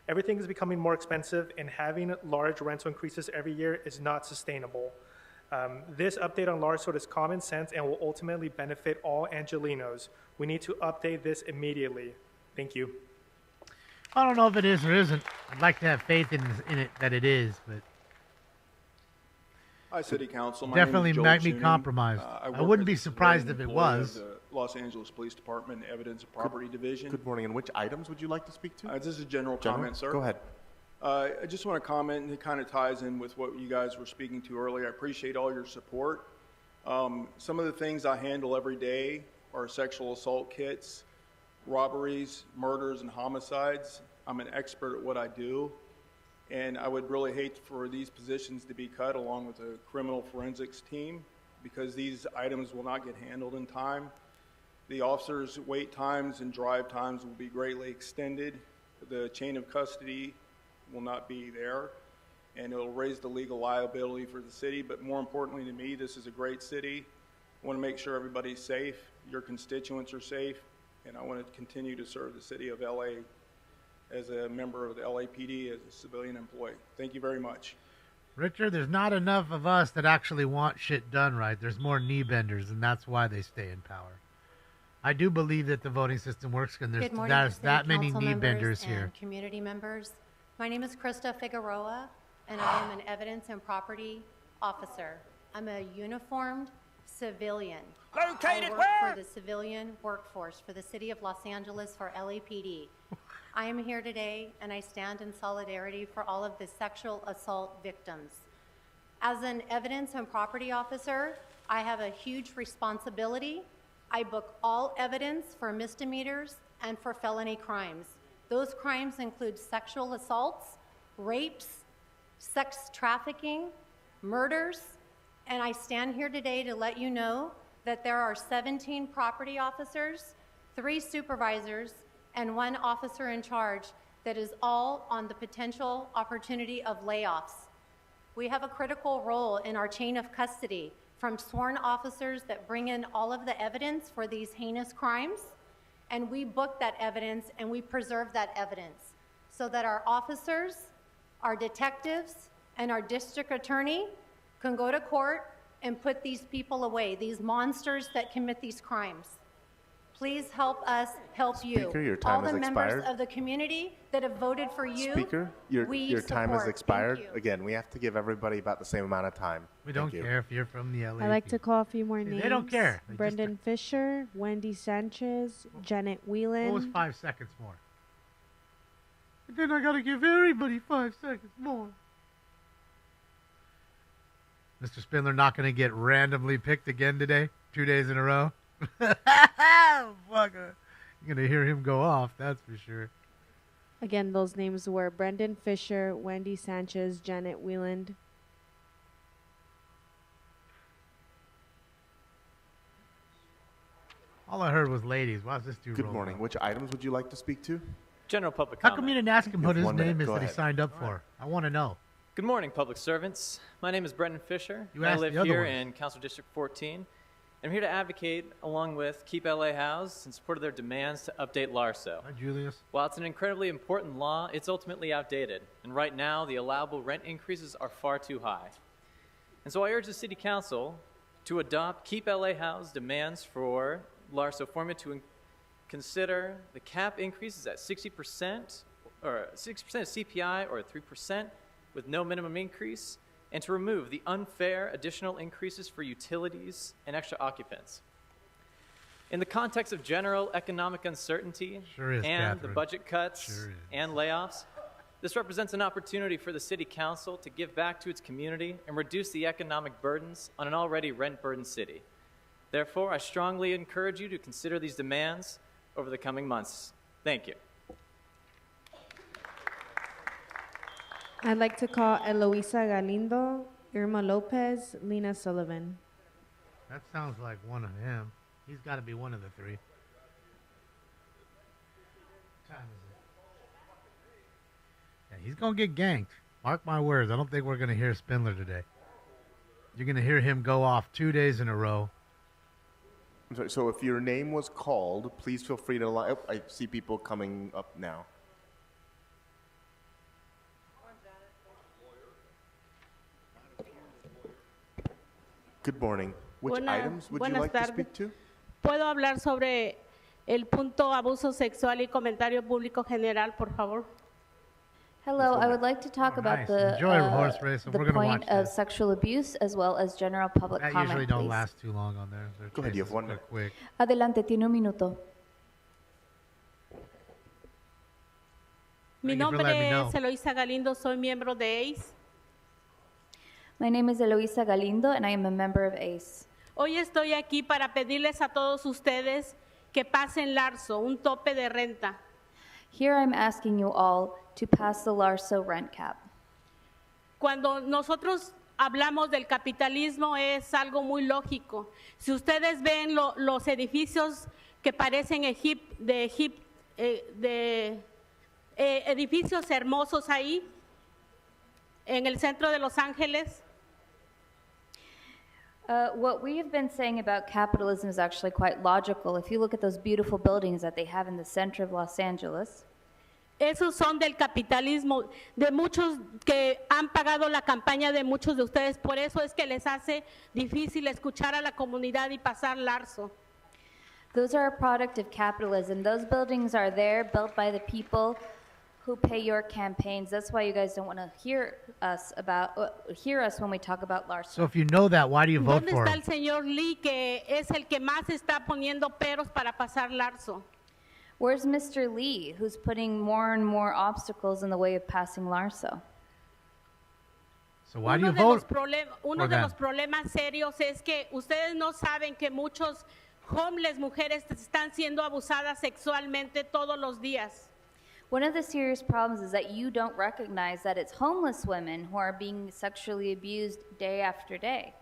Everything is becoming more expensive, and having large rental increases every year is not sustainable. This update on LARSO is common sense and will ultimately benefit all Angelenos. We need to update this immediately. Thank you. I don't know if it is or isn't. I'd like to have faith in it that it is, but Hi, City Council. My definitely name is Joel might be Tuning. compromised. I I work wouldn't as be a surprised civilian if it employee was. of the Los Angeles Police Department Evidence and Property Division. Good morning. And which items would you like to speak to? This is a general General? comment, sir. Go ahead. I just want to comment, and it kind of ties in with what you guys were speaking to earlier. I appreciate all your support. Some of the things I handle every day are sexual assault kits, robberies, murders, and homicides. I'm an expert at what I do, and I would really hate for these positions to be cut along with a criminal forensics team because these items will not get handled in time. The officers' wait times and drive times will be greatly extended. The chain of custody will not be there, and it'll raise the legal liability for the city. But more importantly to me, this is a great city. I want to make sure everybody's safe, your constituents are safe, and I want to continue to serve the city of LA as a member of the LAPD, as a civilian employee. Thank you very much. Richard, there's not enough of us that actually want shit done right. There's more knee benders, and that's why they stay in power. I do believe that the voting system works, and there's that many knee benders here. And community members. My name is Krista Figueroa, and I am an evidence and property officer. I'm a uniformed civilian. Located I work where? for the civilian workforce for the city of Los Angeles for LAPD. I am here today, and I stand in solidarity for all of the sexual assault victims. As an evidence and property officer, I have a huge responsibility. I book all evidence for misdemeanors and for felony crimes. Those crimes include sexual assaults, rapes, sex trafficking, murders, and I stand here today to let you know that there are 17 property officers, 3 supervisors, and 1 officer in charge that is all on the potential opportunity of layoffs. We have a critical role in our chain of custody, from sworn officers that bring in all of the evidence for these heinous crimes, and we book that evidence and we preserve that evidence so that our officers, our detectives, and our district attorney can go to court and put these people away, these monsters that commit these crimes. Please help us help you. Speaker, your time all the has members expired. of the community that have voted for you. Speaker, your time has support. expired. Thank you. Again, we have to give everybody about the same amount of time. We don't care if you're from the LA. I'd like to call a few more names. They don't care. They Brendan Fisher, Wendy Sanchez, Janet Whelan. What was 5 seconds more? And then I gotta give everybody 5 seconds more. Mr. Spindler not gonna get randomly picked again today? 2 days in a row? Fucker. You're gonna hear him go off, that's for sure. Again, those names were Brendan Fisher, Wendy Sanchez, Janet Whelan. All I heard was ladies. Why's this dude Good rolling morning. up? Which items would you like to speak to? General public How comment. come you didn't ask him what his One minute, name is go that he ahead. signed up for? I want to know. Good morning, public servants. My name is Brendan Fisher. You I asked live the other here ones. in Council District 14. I'm here to advocate, along with Keep LA Housed, in support of their demands to update LARSO. Hi, Julius. While it's an incredibly important law, it's ultimately outdated. And right now, the allowable rent increases are far too high. And so I urge the City Council to adopt Keep LA Housed demands for LARSO formula to consider the cap increases at 60% or 6% of CPI or 3% with no minimum increase, and to remove the unfair additional increases for utilities and extra occupants. In the context of general economic uncertainty Sure is, and the Catherine. budget cuts Sure is. and layoffs, this represents an opportunity for the City Council to give back to its community and reduce the economic burdens on an already rent-burdened city. Therefore, I strongly encourage you to consider these demands over the coming months. Thank you. I'd like to call Eloisa Galindo, Irma Lopez, Lena Sullivan. That sounds like one of him. He's got to be one of the 3. What time is it? Yeah, he's going to get ganked. Mark my words. I don't think we're going to hear Spindler today. You're going to hear him go off 2 days in a row. I'm sorry, so if your name was called, please feel free to line up. I see people coming up now. Good morning. Which items would you like to speak to? ¿Puedo hablar sobre el punto abuso sexual y comentario público general, por favor? Hello, I would like to talk about nice. the, Enjoy horse race, and the we're gonna point watch of this. sexual abuse as well as general public That comment, usually don't please. last too long on there. Their Go ahead, you have chases 1 are minute. quick. Adelante, tiene un minuto. Mi Thank you for nombre letting me know. es Eloisa Galindo, soy miembro de ACE. My name is Eloisa Galindo, and I am a member of ACE. Hoy estoy aquí para pedirles a todos ustedes que pasen Larso, un tope de renta. Here I'm asking you all to pass the LARSO rent cap. Cuando nosotros hablamos del capitalismo es algo muy lógico. Si ustedes ven los edificios que parecen edificios hermosos ahí, en el centro de Los Ángeles, What we have been saying about capitalism is actually quite logical. If you look at those beautiful buildings that they have in the center of Los Angeles, esos son del capitalismo, de muchos que han pagado la campaña de muchos de ustedes. Por eso es que les hace difícil escuchar a la comunidad y pasar Larso. those are a product of capitalism. Those buildings are there, built by the people who pay your campaigns. That's why you guys don't want to hear us when we talk about LARSO. So if you know that, why do you vote ¿Dónde for está him? el señor Lee, que es el que más está poniendo peros para pasar Larso? Where's Mr. Lee, who's putting more and more obstacles in the way of passing LARSO? So why do you Uno de vote los uno for de them? los problemas serios es que ustedes no saben que muchos homeless mujeres están siendo abusadas sexualmente todos los días. One of the serious problems is that you don't recognize that it's homeless women who are being sexually abused day after day.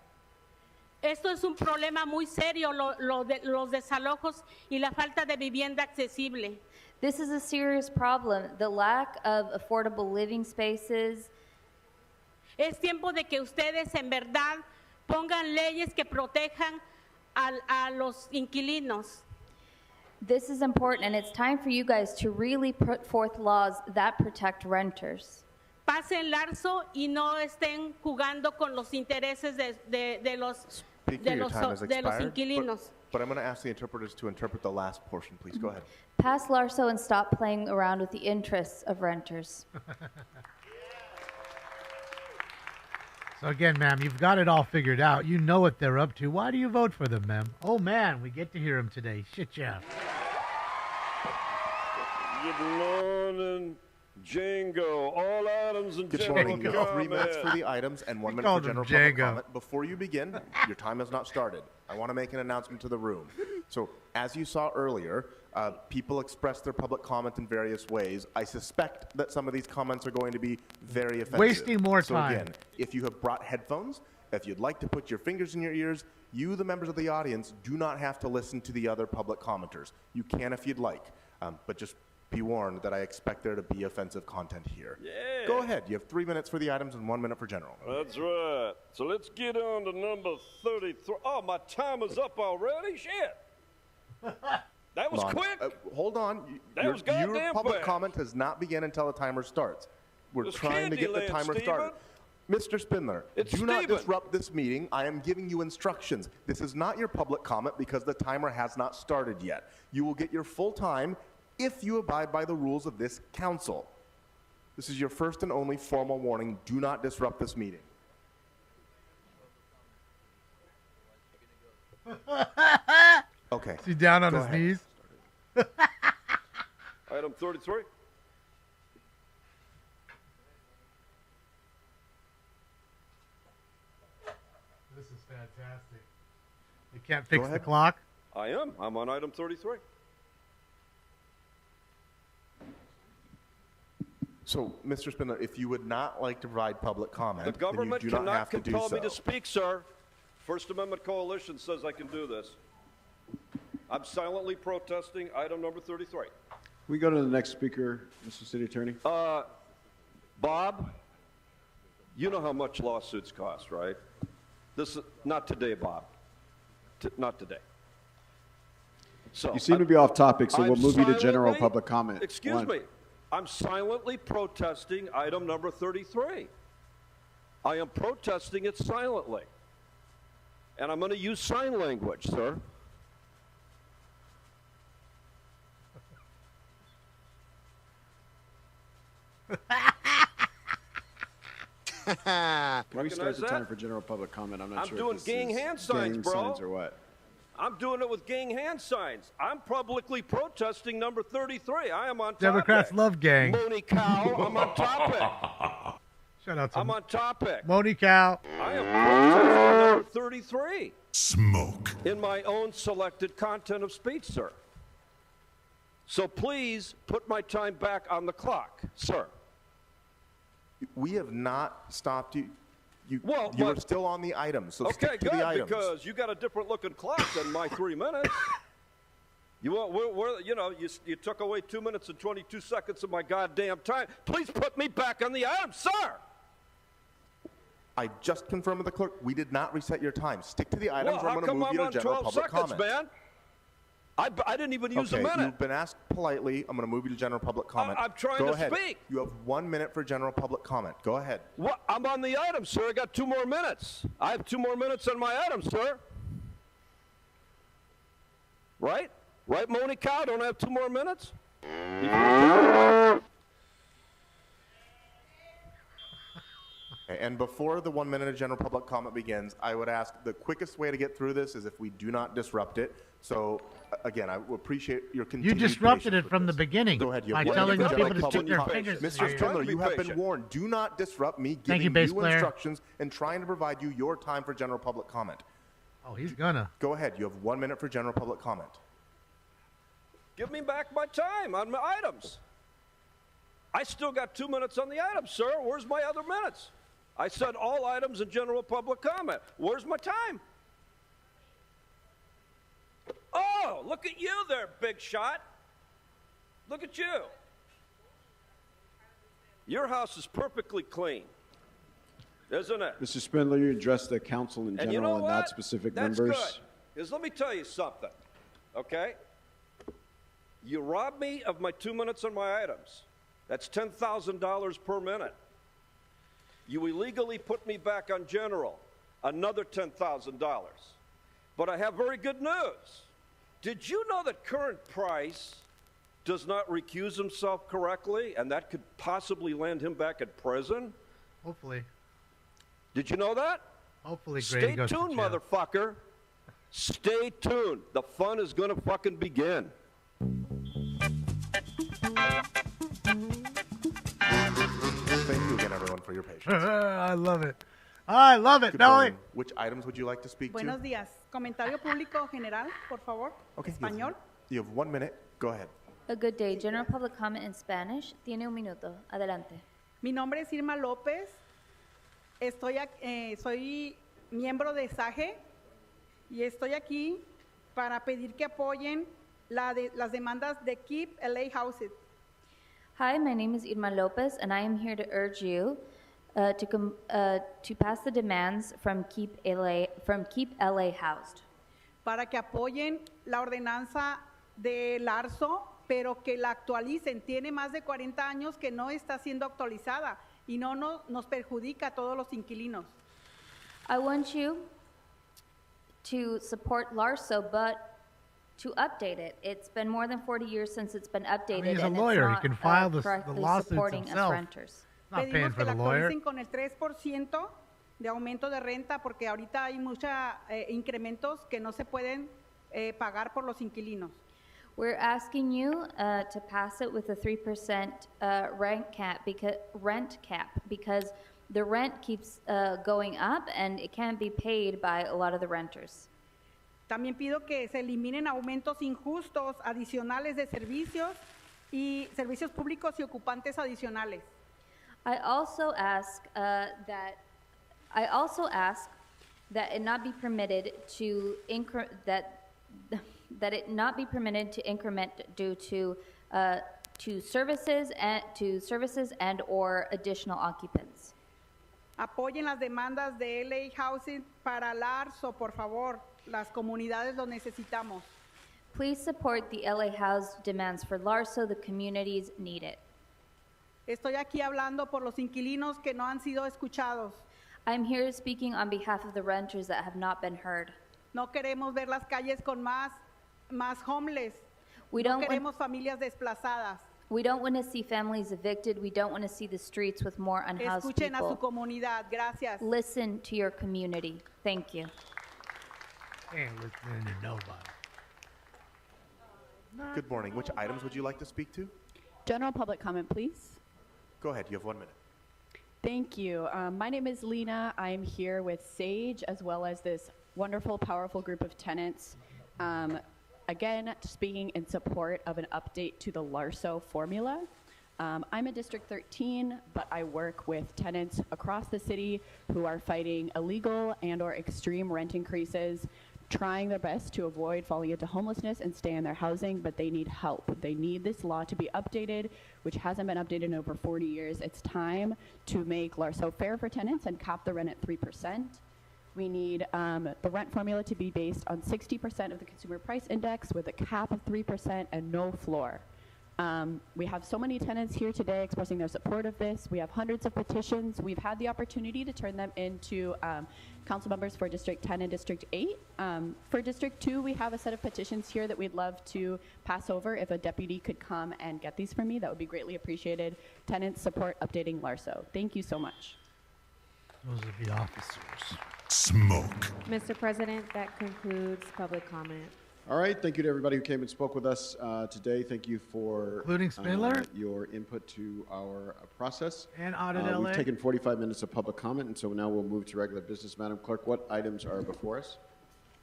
Esto es un problema muy serio, los desalojos y la falta de vivienda accesible. This is a serious problem. The lack of affordable living spaces. Es tiempo de que ustedes en verdad pongan leyes que protejan a los inquilinos. This is important, and it's time for you guys to really put forth laws that protect renters. Pasen Larso y no estén jugando con los intereses de los Speaker, your time has de los expired, inquilinos. but I'm going to ask the interpreters to interpret the last portion, please. Go ahead. Pass LARSO and stop playing around with the interests of renters. So again, ma'am, you've got it all figured out. You know what they're up to. Why do you vote for them, ma'am? Oh man, we get to hear him today. Shit, yeah. Good morning, Django. All items and Good morning. You have 3 minutes for the items and 1 minute for general public comment. Before you begin, your time has not started. I want to make an announcement to the room. So, as you saw earlier, people expressed their public comment in various ways. I suspect that some of these comments are going to be very offensive. Wasting more so time. Again, if you have brought headphones, if you'd like to put your fingers in your ears, you, the members of the audience, do not have to listen to the other public commenters. You can if you'd like, but just be warned that I expect there to be offensive content here. Yeah. Go ahead. You have 3 minutes for the items and 1 minute for general. That's right. So let's get on to number 33. Oh, my time is up already? Shit. That was Hold on. quick. Hold on. That was goddamn Your public fast. comment does not begin until the timer starts. We're It's trying to get the Candyland, timer Steven. started. Mr. Spindler, It's do not Steven. disrupt this meeting. I am giving you instructions. This is not your public comment because the timer has not started yet. You will get your full time if you abide by the rules of this council. This is your first and only formal warning. Do not disrupt this meeting. Okay. Is he down on Go his ahead. knees? Item 33. This is fantastic. You can't fix the ahead. clock? I am. I'm on item 33. So, Mr. Spindler, if you would not like to provide public comment, The government then you do not cannot have to do compel so. me to speak, sir. First Amendment Coalition says I can do this. I'm silently protesting item number 33. We go to the next speaker, Mr. City Attorney. Bob, you know how much lawsuits cost, right? This is not today, Bob. Not today. So You seem to be off topic, so I'm we'll move you to general silently- public comment. Excuse One. me. I'm silently protesting item number 33. I am protesting it silently. And I'm going to use sign language, sir. Can we start Recognize the that? time for general public comment? I'm not I'm sure doing if this gang is hand signs, gang bro. signs or what. I'm doing it with gang hand signs. I'm publicly protesting number 33. I am on topic. Democrats love gang. Mooney cow, I'm on topic. Shout out to I'm on topic. Moni Cow. I am protesting number 33. Smoke. In my own selected content of speech, sir. So please put my time back on the clock, sir. We have not stopped you. You Well, are but- still on the items, so Okay, stick to good, the items. because you got a different looking clock than my 3 minutes. You want, you took away 2 minutes and 22 seconds of my goddamn time. Please put me back on the item, sir. I just confirmed with the clerk, we did not reset your time. Stick to the items, Well, or how I'm going to come move I'm you to on general 12 public seconds, comment. man? I didn't even use a Okay, minute. you've been asked politely. I'm going to move you to general public comment. I'm trying Go to ahead. speak. You have 1 minute for general public comment. Go ahead. What? I'm on the item, sir. I got 2 more minutes. I have 2 more minutes on my item, sir. Right? Right, Moni Cow? Don't I have 2 more minutes? And before the 1 minute of general public comment begins, I would ask the quickest way to get through this is if we do not disrupt it. So, again, I would appreciate your You continued disrupted patience it from the beginning Go ahead. You by have 1 telling minute the for people to general stick their public fingers comment. in Mr. their ears. Spindler, you have been patient. warned. Do not disrupt me Thank you, giving bass you player. instructions and trying to provide you your time for general public comment. Oh, he's gonna. Go ahead. You have 1 minute for general public comment. Give me back my time on my items. I still got 2 minutes on the item, sir. Where's my other minutes? I said all items in general public comment. Where's my time? Oh, look at you there, big shot. Look at you. Your house is perfectly clean, isn't it? Mr. Spindler, you addressed the council in And you know general and not what? specific That's members. good. Because let me tell you something, okay? You robbed me of my 2 minutes on my items. That's $10,000 per minute. You illegally put me back on general, another $10,000. But I have very good news. Did you know that Current Price does not recuse himself correctly, and that could possibly land him back in prison? Hopefully. Did you know that? Hopefully, Grady Stay goes to tuned, jail. motherfucker. Stay tuned. The fun is going to fucking begin. Thank you again, everyone, for your patience. I love it. I love it. Good No, morning. Which items would you like to speak Buenos to? días. Comentario público general, por favor. Okay, Español. You have 1 minute. Go ahead. A good day. General public comment in Spanish. Tiene un minuto. Adelante. Mi nombre es Irma López. Soy miembro de SAGE y estoy aquí para pedir que apoyen las demandas de Keep LA Houses. Hi, my name is Irma Lopez, and I am here to urge you to pass the demands from Keep LA Housed. Para que apoyen la ordenanza de Larso, pero que la actualicen. Tiene más de 40 años que no está siendo actualizada y nos perjudica a todos los inquilinos. I want you to support Larso, but to update it. It's been more than 40 years since it's been updated, he's a and lawyer. He it's can not file the correctly lawsuits supporting himself. us renters. Not paying Pedimos for que the la lawyer. actualicen con el 3% de aumento de renta porque ahorita hay muchos incrementos que no se pueden pagar por los inquilinos. We're asking you to pass it with a 3% rent cap because the rent keeps going up and it can't be paid by a lot of the renters. También pido que se eliminen aumentos injustos adicionales de servicios y servicios públicos y ocupantes adicionales. I also ask that it not be permitted to it not be permitted to increment due to services and or additional occupants. Apoyen las demandas de LA Housing para Larso, por favor. Las comunidades lo necesitamos. Please support the LA House demands for Larso. The communities need it. Estoy aquí hablando por los inquilinos que no han sido escuchados. I'm here speaking on behalf of the renters that have not been heard. No queremos ver las calles con más homeless. We No don't queremos familias desplazadas. We don't want to see families evicted. We don't want to see the streets with more unhoused Escuchen a su people. comunidad. Gracias. Listen to your community. Thank you. Ain't listening to nobody. Good morning. Which items would you like to speak to? General public comment, please. Go ahead. You have 1 minute. Thank you. My name is Lena. I'm here with Sage, as well as this wonderful, powerful group of tenants. Again, speaking in support of an update to the LARSO formula. I'm in District 13, but I work with tenants across the city who are fighting illegal and or extreme rent increases, trying their best to avoid falling into homelessness and stay in their housing, but they need help. They need this law to be updated, which hasn't been updated in over 40 years. It's time to make LARSO fair for tenants and cap the rent at 3%. We need the rent formula to be based on 60% of the consumer price index with a cap of 3% and no floor. We have so many tenants here today expressing their support of this. We have hundreds of petitions. We've had the opportunity to turn them into council members for District 10 and District 8. For District 2, we have a set of petitions here that we'd love to pass over. If a deputy could come and get these for me, that would be greatly appreciated. Tenants support updating LARSO. Thank you so much. Those are the officers. Smoke. Mr. President, that concludes public comment. All right, thank you to everybody who came and spoke with us today. Thank you for including Spindler, your input to our process. And Audit LA. We've taken 45 minutes of public comment, and so now we'll move to regular business. Madam Clerk, what items are before us?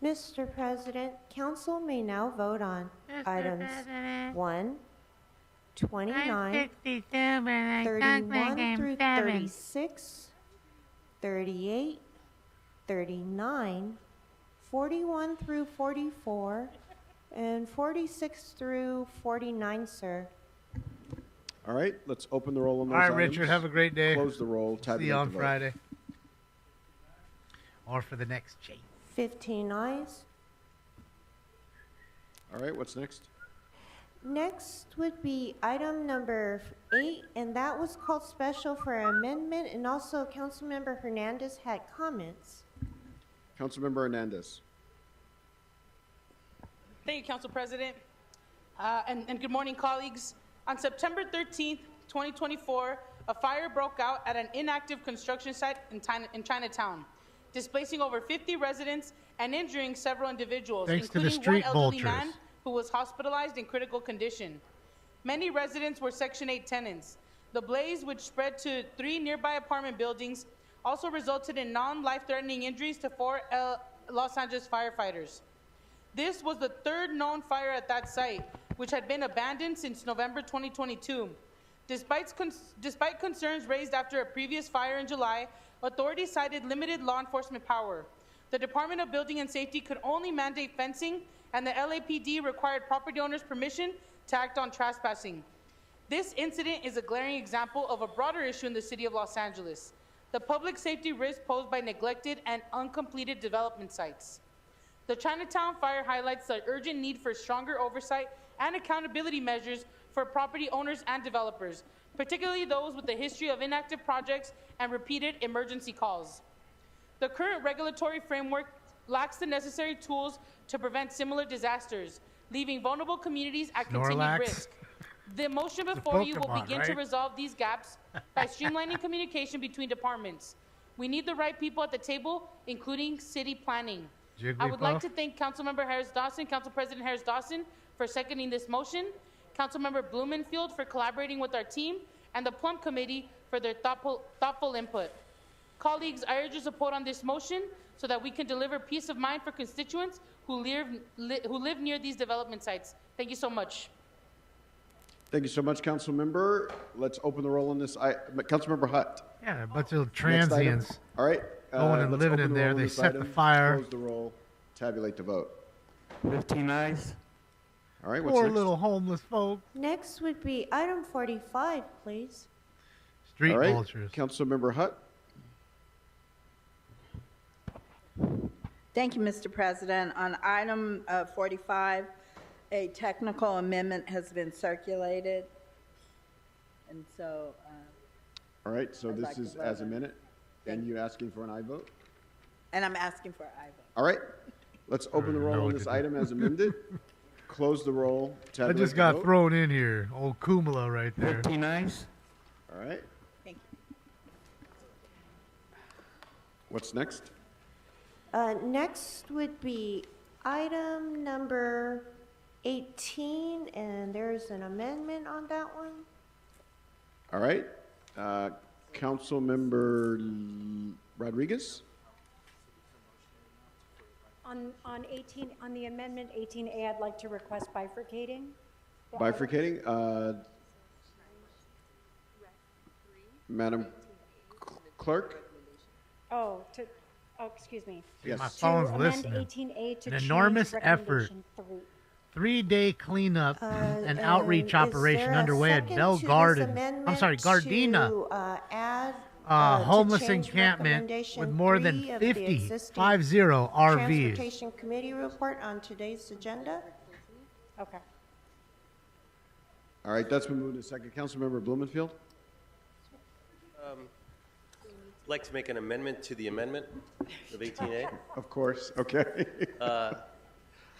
Mr. President, council may now vote on items 1, 29, 31 through 36, 38, 39, 41 through 44, and 46 through 49, sir. All right, let's open the roll on those All right, items. Richard, have a great day. Close the roll. See you on Friday. Or for the next change. 15 ayes. All right, what's next? Next would be item number 8, and that was called special for amendment, and also Councilmember Hernandez had comments. Councilmember Hernandez. Thank you, Council President. And good morning, colleagues. On September 13th, 2024, a fire broke out at an inactive construction site in Chinatown, displacing over 50 residents and injuring several individuals, including one elderly man who was hospitalized in critical condition. Many residents were Section 8 tenants. The blaze, which spread to 3 nearby apartment buildings, also resulted in non-life-threatening injuries to 4 Los Angeles firefighters. This was the 3rd known fire at that site, which had been abandoned since November 2022. Despite concerns raised after a previous fire in July, authorities cited limited law enforcement power. The Department of Building and Safety could only mandate fencing, and the LAPD required property owners' permission to act on trespassing. This incident is a glaring example of a broader issue in the city of Los Angeles: the public safety risk posed by neglected and uncompleted development sites. The Chinatown fire highlights the urgent need for stronger oversight and accountability measures for property owners and developers, particularly those with a history of inactive projects and repeated emergency calls. The current regulatory framework lacks the necessary tools to prevent similar disasters, leaving vulnerable communities at continued risk. The motion before you will begin to resolve these gaps by streamlining communication between departments. We need the right people at the table, including city planning. I would like to thank Councilmember Harris-Dawson, Council President Harris-Dawson, for seconding this motion, Councilmember Blumenfield for collaborating with our team, and the Plum Committee for their thoughtful input. Colleagues, I urge your support on this motion so that we can deliver peace of mind for constituents who live near these development sites. Thank you so much. Thank you so much, Council Member. Let's open the roll on this. Council Member Hutt. Yeah, a bunch of transients. All right. Going and living in there. They set the fire. Close the roll. Tabulate the vote. 15 ayes. All right, what's Poor next? little homeless folk. Next would be item 45, please. Street All right, vultures. Council Member Hutt. Thank you, Mr. President. On item 45, a technical amendment has been circulated. And so... All right, so I'd this like to is vote as a on it. minute, and you asking for an aye vote? And I'm asking for an aye vote. All right, let's open the roll know on what this to do. item as amended. Close the roll. I Tabulate just the got vote. thrown in here. Old Kumala right there. 15 ayes. All right. Thank you. What's next? Next would be Item number 18, and there's an amendment on that one. All right. Councilmember Rodriguez? On 18, on the amendment 18A, I'd like to request bifurcating. Bifurcating. Madam Clerk? Oh, excuse me. Yes. My To phone's amend listening. 18A to An change enormous effort. recommendation 3. 3-day cleanup and And outreach is operation there a underway at second Bell to this Garden. I'm amendment sorry, Gardena. to, add, to Homeless change encampment recommendation with more than 3 of the 50 existing RVs. Transportation Committee report on today's agenda? Okay. All right, that's been moved to second. Councilmember Blumenfield? I'd like to make an amendment to the amendment of 18A. Of course, okay.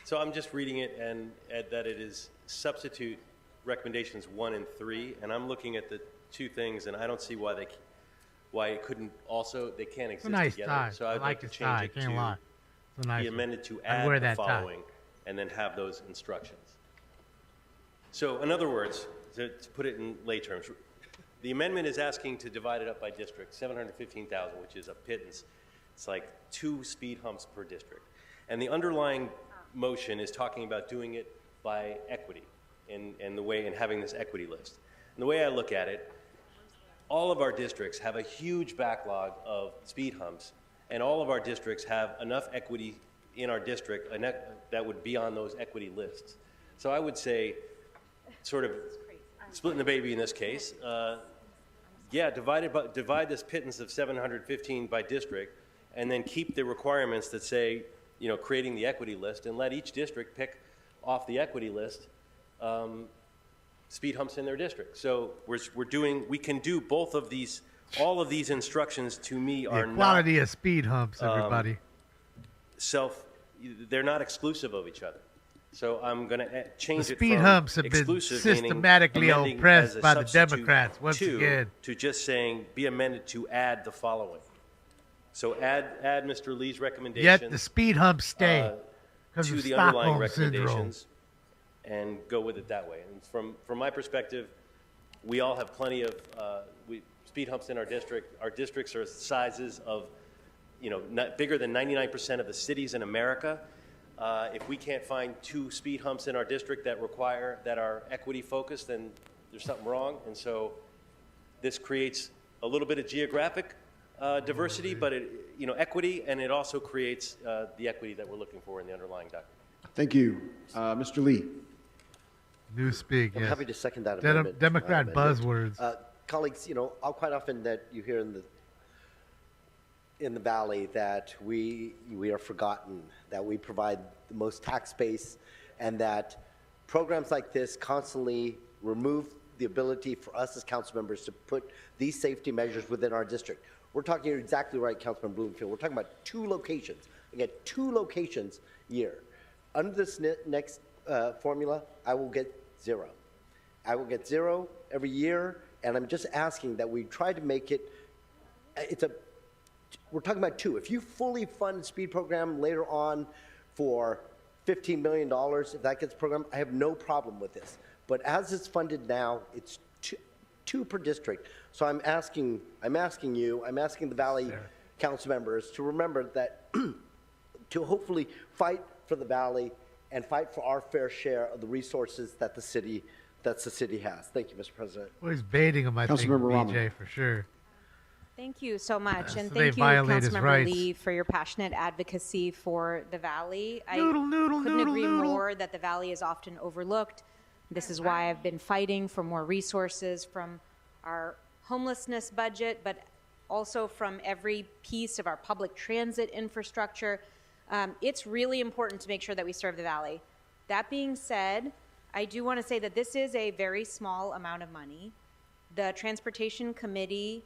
So I'm just reading it and that it is substitute recommendations 1 and 3, and I'm looking at the two things, and I don't see why it couldn't also, they can't exist nice together. tie. So I I'd like like to this change tie. it Can't to lie. It's a nice be one. amended to I'd wear add the that tie. following, and then have those instructions. So in other words, to put it in lay terms, the amendment is asking to divide it up by district, 715,000, which is a pittance. It's like 2 speed humps per district. And the underlying motion is talking about doing it by equity and having this equity list. And the way I look at it, all of our districts have a huge backlog of speed humps, and all of our districts have enough equity in our district that would be on those equity lists. So I would say, sort of splitting the baby in this case, divide this pittance of 715 by district, and then keep the requirements that say, creating the equity list, and let each district pick off the equity list speed humps in their district. So we can do both of these. All of these instructions to me are The not quality of speed humps, everybody. They're not exclusive of each other. So I'm going to change The it speed from humps have been exclusive, meaning systematically amending oppressed as a by the substitute Democrats once again. to just saying be amended to add the following. So add Mr. Lee's recommendation. Yet the speed humps stay because to of the underlying Stockholm syndrome. recommendations and go with it that way. And from my perspective, we all have plenty of speed humps in our district. Our districts are sizes of, not bigger than 99% of the cities in America. If we can't find 2 speed humps in our district that are equity focused, then there's something wrong. And so this creates a little bit of geographic diversity, but equity, and it also creates the equity that we're looking for in the underlying document. Thank you. Mr. Lee. Newspeak, I'm yes. happy to second that amendment. Democrat buzzwords. Colleagues, quite often that you hear in the Valley that we are forgotten, that we provide the most tax base, and that programs like this constantly remove the ability for us as council members to put these safety measures within our district. We're talking, you're exactly right, Councilman Bloomfield. We're talking about 2 locations. Again, 2 locations a year. Under this next formula, I will get 0. I will get 0 every year, and I'm just asking that we try to make it, we're talking about 2. If you fully fund the speed program later on for $15 million, if that gets programmed, I have no problem with this. But as it's funded now, it's 2 per district. So I'm asking the Valley council members to remember that to hopefully fight for the Valley and fight for our fair share of the resources that the city has. Thank you, Mr. President. Well, he's baiting him, I think, BJ, for sure. Thank you so much, and So thank they you, violate his Councilmember rights. Lee, for your passionate advocacy for the Valley. I Noodle, couldn't agree noodle. more that the Valley is often overlooked. This is why I've been fighting for more resources from our homelessness budget, but also from every piece of our public transit infrastructure. It's really important to make sure that we serve the Valley. That being said, I do want to say that this is a very small amount of money. The Transportation Committee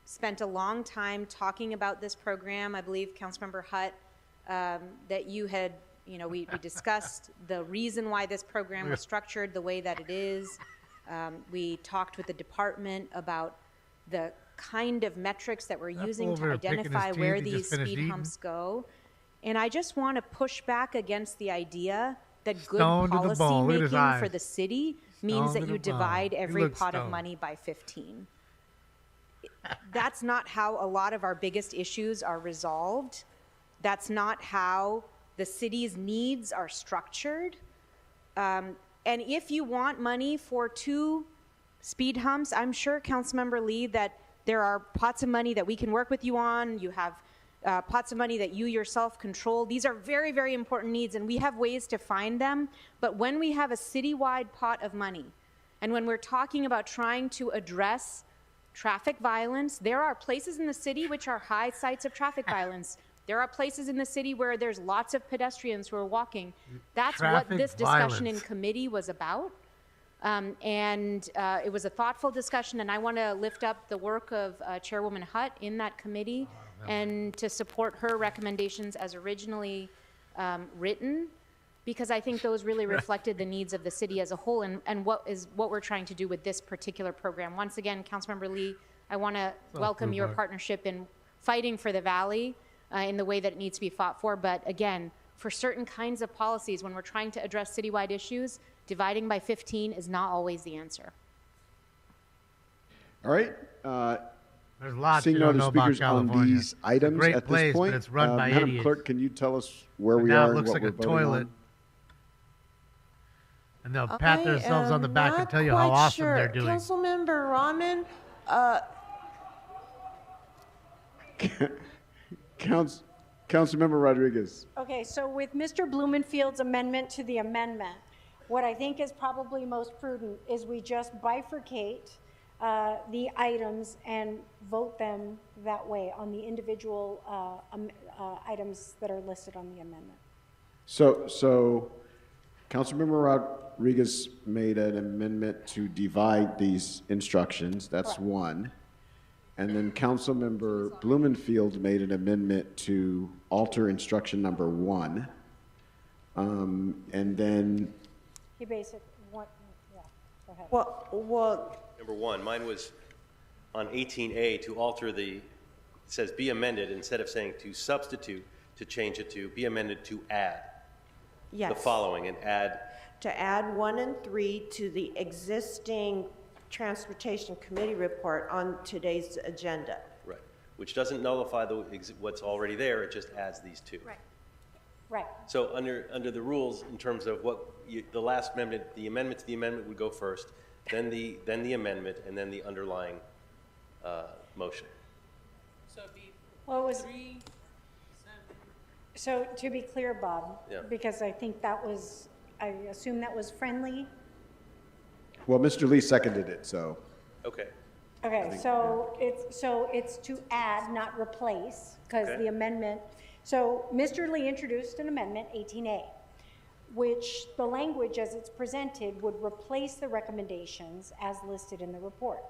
spent a long time talking about this program. I believe, Councilmember Hutt, that you had, we discussed the reason why this program was structured the way that it is. We talked with the department about the kind of metrics that we're using to over picking his identify teeth, where he just these finished speed eating. humps go. And I just want to push back against the idea that good Stoned to the policy bone. Look at his making for eyes. the city means Stoned that to you the bone. divide He every looks pot of stoned. money by 15. That's not how a lot of our biggest issues are resolved. That's not how the city's needs are structured. And if you want money for 2 speed humps, I'm sure, Councilmember Lee, that there are pots of money that we can work with you on. You have pots of money that you yourself control. These are very, very important needs, and we have ways to find them. But when we have a citywide pot of money, and when we're talking about trying to address traffic violence, there are places in the city which are high sites of traffic violence. There are places in the city where there's lots of pedestrians who are walking. That's what Traffic this discussion violence. in committee was about. It was a thoughtful discussion, and I want to lift up the work of Chairwoman Hutt in that committee and to support her recommendations as originally written, because I think those really reflected the needs of the city as a whole and what we're trying to do with this particular program. Once again, Councilmember Lee, I want to welcome your partnership in fighting for the Valley in the way that it needs to be fought for. But again, for certain kinds of policies, when we're trying to address citywide issues, dividing by 15 is not always the answer. All right. There's lots Seeing you no don't other know about speakers on California. these items Great at place, this but point, it's run by Madam idiots. Clerk, can you tell us where But we now are it and looks what like we're a voting toilet. on? And they'll pat themselves on the back and tell you how awesome they're doing. Councilmember Rahman, Councilmember Rodriguez. Okay, so with Mr. Blumenfield's amendment to the amendment, what I think is probably most prudent is we just bifurcate the items and vote them that way on the individual items that are listed on the amendment. So Councilmember Rodriguez made an amendment to divide these instructions. That's one. And then Councilmember Blumenfield made an amendment to alter instruction number 1. And then He basically, yeah, go ahead. well, Number 1, mine was on 18A to alter it says be amended, instead of saying to substitute, to change it to be amended to add. yes. The following, and add, To add 1 and 3 to the existing Transportation Committee report on today's agenda. right, which doesn't nullify what's already there, it just adds these 2. Right. Right. So under the rules, in terms of the last amendment, the amendment to the amendment would go first, then the amendment, and then the underlying motion. So it'd be Well, it was, 3, 7. so to be clear, Bob, Yeah. because I think that was, I assume that was friendly. well, Mr. Lee seconded it, so. Okay. Okay, so it's to add, not replace, because Okay. the amendment, so Mr. Lee introduced an amendment, 18A, which the language as it's presented would replace the recommendations as listed in the report.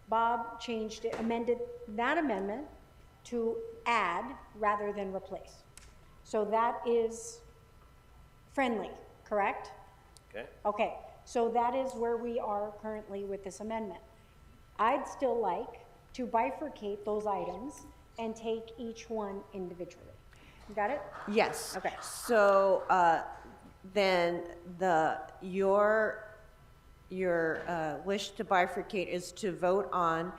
Bob changed it, amended that amendment to add rather than replace. So that is friendly, correct? Okay. Okay, so that is where we are currently with this amendment. I'd still like to bifurcate those items and take each one individually. You got it? Yes. Okay. So then your wish to bifurcate is to vote on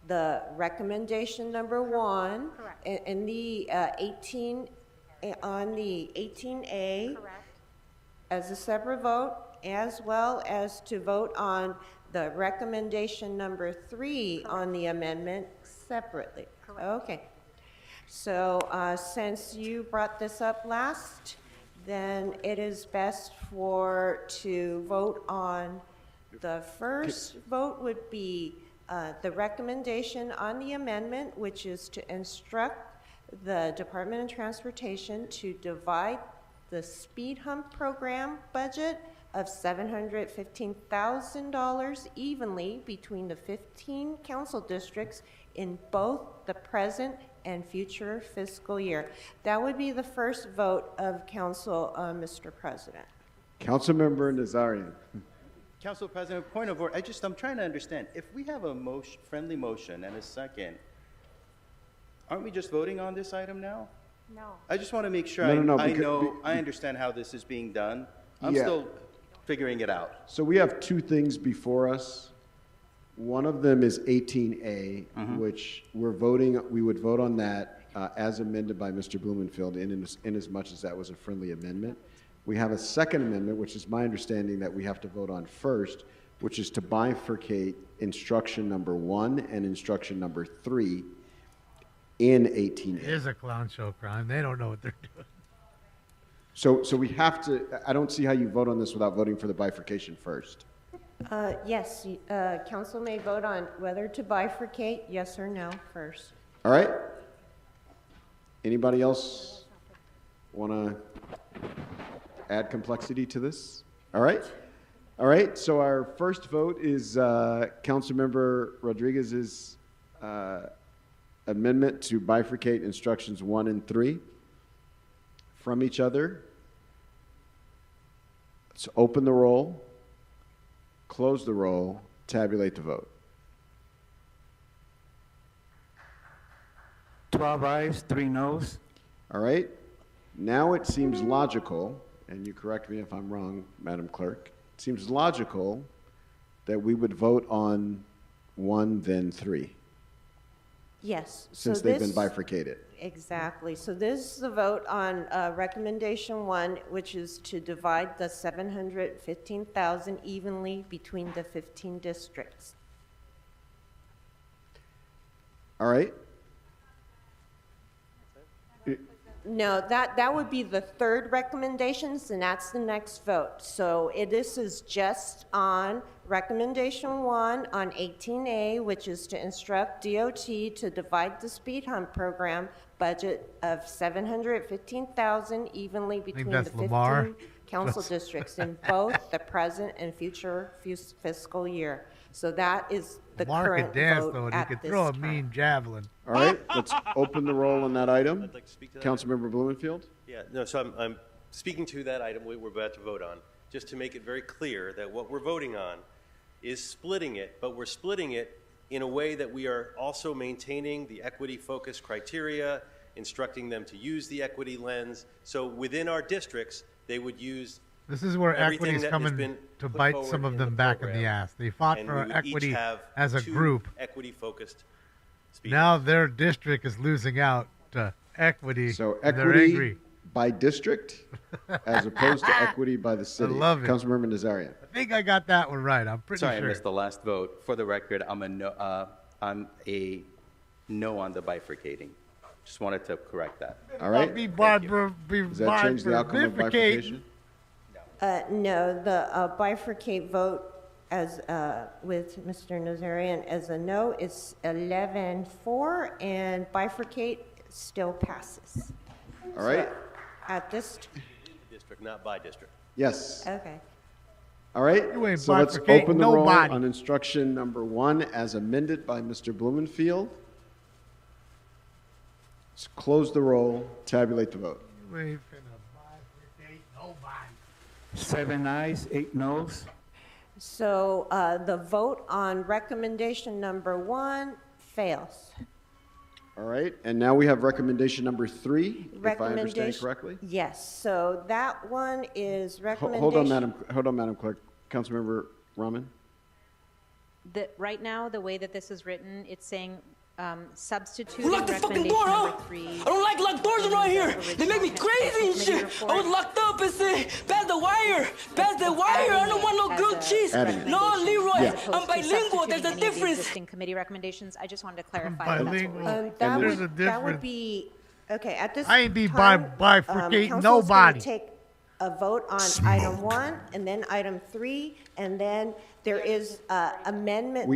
the recommendation number 1 Correct. in the 18 on the 18A Correct. as a separate vote, as well as to vote on the recommendation number 3 on the amendment separately. Correct. Okay. So since you brought this up last, then it is best to vote on the first vote would be the recommendation on the amendment, which is to instruct the Department of Transportation to divide the speed hump program budget of $715,000 evenly between the 15 council districts in both the present and future fiscal year. That would be the first vote of council, Mr. President. Councilmember Nazarian. Council President, point of order. I'm trying to understand. If we have a friendly motion and a second, aren't we just voting on this item now? No. I just want to make sure No, I understand how this is being done. I'm Yeah. still figuring it out. So we have two things before us. One of them is 18A, which we would vote on that as amended by Mr. Blumenfield in as much as that was a friendly amendment. We have a second amendment, which is my understanding that we have to vote on first, which is to bifurcate instruction number 1 and instruction number 3 in 18A. It is a clown show crime. They don't know what they're doing. So we have to, I don't see how you vote on this without voting for the bifurcation first. Yes, council may vote on whether to bifurcate, yes or no, first. All right? Anybody else want to add complexity to this? All right? All right, so our first vote is Councilmember Rodriguez's amendment to bifurcate instructions 1 and 3 from each other. Let's open the roll, close the roll, tabulate the vote. 12 ayes, 3 noes. All right. Now it seems logical, and you correct me if I'm wrong, Madam Clerk, it seems logical that we would vote on 1, then 3. Yes. Since they've been bifurcated. Exactly. So this is the vote on recommendation 1, which is to divide the 715,000 evenly between the 15 districts. All right. No, that would be the third recommendations, and that's the next vote. So this is just on recommendation 1 on 18A, which is to instruct DOT to divide the speed hump program budget of 715,000 evenly between the 15 council districts in both the present and future fiscal year. So that is the current vote at he could this throw a time. mean javelin. All right, let's open the roll on that item. I'd like to speak to that. Councilmember Blumenfield? Yeah, no, so I'm speaking to that item we're about to vote on, just to make it very clear that what we're voting on is splitting it, but we're splitting it in a way that we are also maintaining the equity-focused criteria, instructing them to use the equity lens. So within our districts, they would use This is where everything equity's that has coming been to put bite forward some of in them the back in program. the ass. They fought And for we would each equity have as a 2 group. equity-focused speed Now humps. their district is losing out to equity. So and they're equity angry. by district as opposed to equity by the city. love it. Councilmember Nazarian. I think I got that one right. I'm pretty Sorry, sure. I missed the last vote. For the record, I'm a no on the bifurcating. Just wanted to correct that. All right. Does that change the outcome of bifurcation? No, the bifurcate vote as with Mr. Nazarian as a no is 11-4, and bifurcate still passes. All right. At this, District, not by district. Yes. okay. All right. You ain't So let's bifurcating open the roll nobody. on instruction number 1 as amended by Mr. Blumenfield. Let's close the roll, tabulate the vote. You ain't finna bifurcate nobody. 7 ayes, 8 noes. So the vote on recommendation number 1 fails. All right. And now we have recommendation number 3, if I understand Recommendation- correctly. Yes, so that one is recommendation. Hold on, Madam Clerk. Councilmember Rahman? Right now, the way that this is written, it's saying substituting Who locked the fucking door, recommendation huh? number 3. I don't like locked doors around here. They make me crazy and shit. I was locked up and said, pass the wire. Pass the wire. I don't want no grilled cheese. Adding. No, Leroy. Yeah. I'm bilingual. There's a Any of the difference. existing committee recommendations. I just wanted to clarify that that's what Bilingual. we're And That there's a would difference. be, okay, at this I ain't be time, bifurcating council's gonna nobody. take a vote on item 1, and then item 3, and then there is amendment.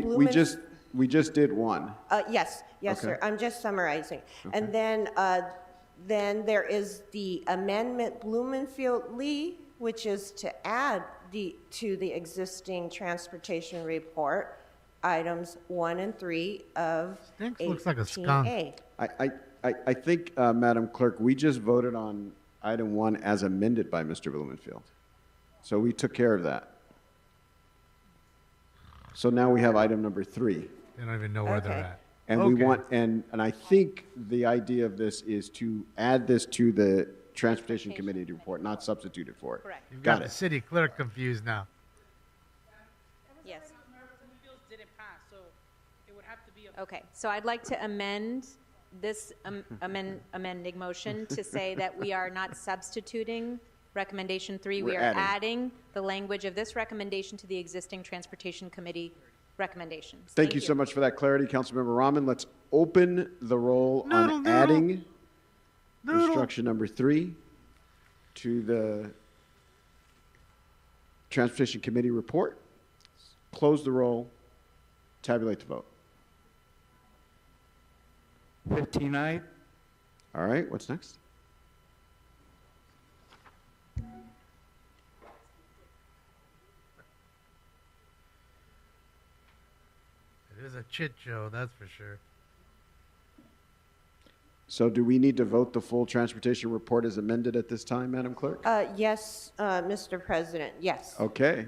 We just did 1. Yes, Okay. sir, I'm just summarizing. And then there is the amendment Blumenfield-Lee, which is to add to the existing transportation report, items 1 and 3 of Stinks looks like a 18A. skunk. I think, Madam Clerk, we just voted on item 1 as amended by Mr. Blumenfield. So we took care of that. So now we have item number 3. They don't even know where they're Okay. at. And we Okay. want, and I think the idea of this is to add this to the Transportation Committee report, not substitute it for it. Correct. You've Got got it. the city clerk confused now. Yes. Bills didn't pass, so it would have to be a Okay, so I'd like to amend this amending motion to say that we are not substituting recommendation 3. We We're are adding. adding the language of this recommendation to the existing Transportation Committee recommendations. Thank you so much for that clarity, Councilmember Rahman. Let's open the roll Noodle, on noodle. adding Noodle. instruction number 3 to the Transportation Committee report. Close the roll. Tabulate the vote. 15 ayes. All right, what's next? It is a chit show, that's for sure. So do we need to vote the full transportation report as amended at this time, Madam Clerk? Yes, Mr. President, yes. Okay.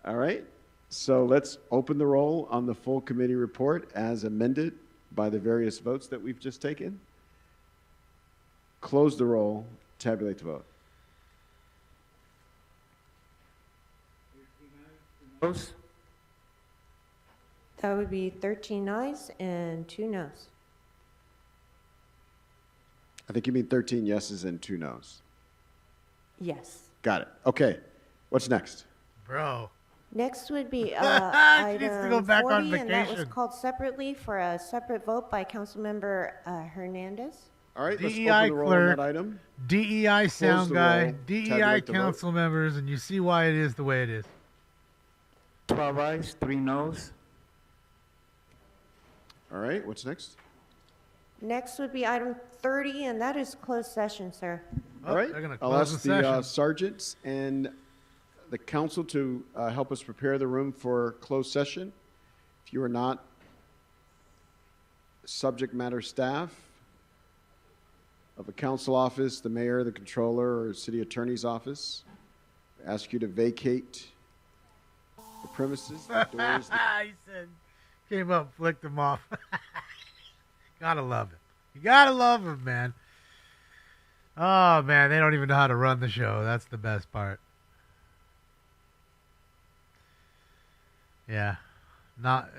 All right. So let's open the roll on the full committee report as amended by the various votes that we've just taken. Close the roll. Tabulate the vote. Noes. That would be 13 ayes and 2 noes. I think you mean 13 yeses and 2 nos. Yes. Got it. Okay. What's next? Bro. Next would be She needs to go item back 40, on and that was vacation. called separately for a separate vote by Councilmember Hernandez. All right, let's DEI open the roll on clerk, that item. DEI sound the guy, roll, DEI tabulate the vote. council members, and you see why it is the way it is. 12 ayes, 3 noes. All right, what's next? Next would be item 30, and that is closed session, sir. All right. They're gonna I'll close ask the the session. sergeants and the council to help us prepare the room for closed session. If you are not subject matter staff of a council office, the mayor, the controller, or city attorney's office, I ask you to vacate the premises, the doors. He said, came up, flicked him off. Gotta love it. You gotta love him, man. Oh, man, they don't even know how to run the show. That's the best part. Yeah. Not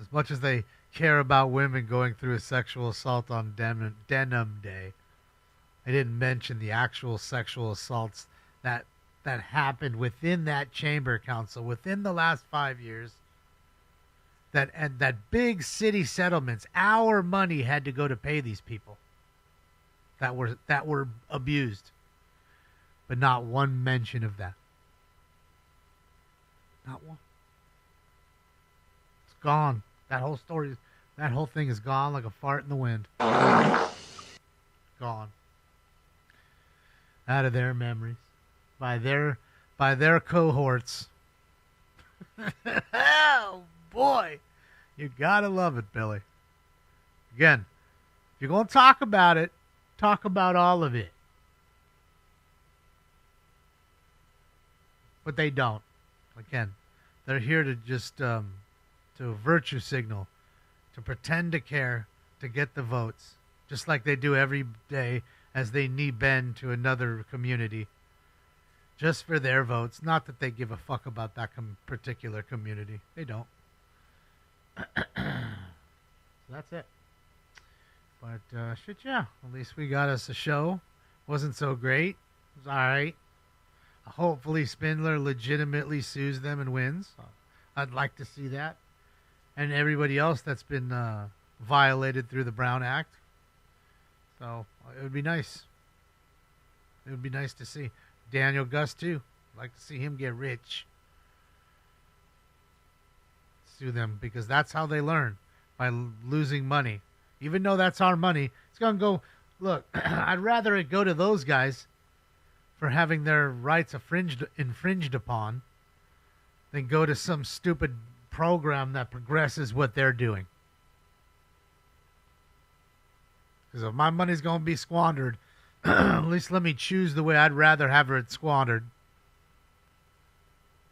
as much as they care about women going through a sexual assault on Denim Day. They didn't mention the actual sexual assaults that happened within that chamber council within the last 5 years. That big city settlements, our money had to go to pay these people that were abused, but not one mention of that. Not one. It's gone. That whole story, that whole thing is gone like a fart in the wind. Gone. Out of their memories, by their cohorts. Oh boy, you gotta love it, Billy. Again, if you're gonna talk about it, talk about all of it. But they don't. Again, they're here to just to virtue signal, to pretend to care, to get the votes, just like they do every day as they knee bend to another community, just for their votes. Not that they give a fuck about that particular community. They don't. So that's it. But shit, yeah. At least we got us a show. Wasn't so great. It was all right. Hopefully Spindler legitimately sues them and wins. I'd like to see that. And everybody else that's been violated through the Brown Act. So it would be nice. It would be nice to see. Daniel Gus, too. I'd like to see him get rich. Sue them, because that's how they learn, by losing money. Even though that's our money, it's going to go, look, I'd rather it go to those guys for having their rights infringed upon than go to some stupid program that progresses what they're doing. Because if my money's going to be squandered, at least let me choose the way I'd rather have it squandered.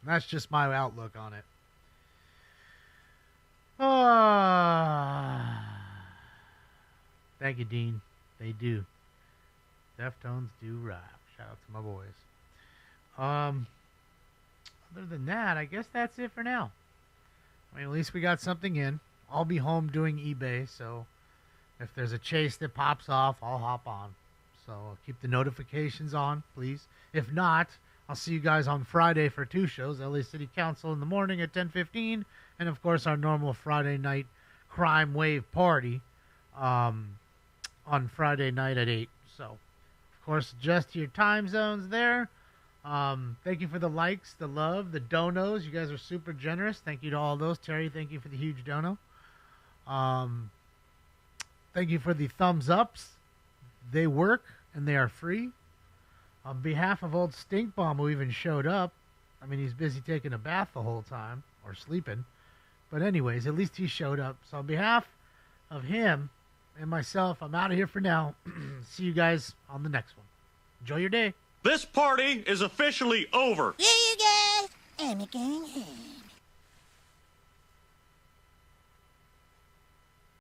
And that's just my outlook on it. Thank you, Dean. They do. Deftones do rock. Shout out to my boys. Other than that, I guess that's it for now. I mean, at least we got something in. I'll be home doing eBay, so if there's a chase that pops off, I'll hop on. So keep the notifications on, please. If not, I'll see you guys on Friday for 2 shows. LA City Council in the morning at 10:15, and of course our normal Friday night crime wave party on Friday night at 8. So, of course, adjust your time zones there. Thank you for the likes, the love, the donos. You guys are super generous. Thank you to all those. Terry, thank you for the huge dono. Thank you for the thumbs ups. They work and they are free. On behalf of old Stink Bomb, who even showed up, I mean, he's busy taking a bath the whole time or sleeping. But anyways, at least he showed up. So on behalf of him and myself, I'm out of here for now. See you guys on the next one. Enjoy your day. This party is officially over. See you guys. I'm going home.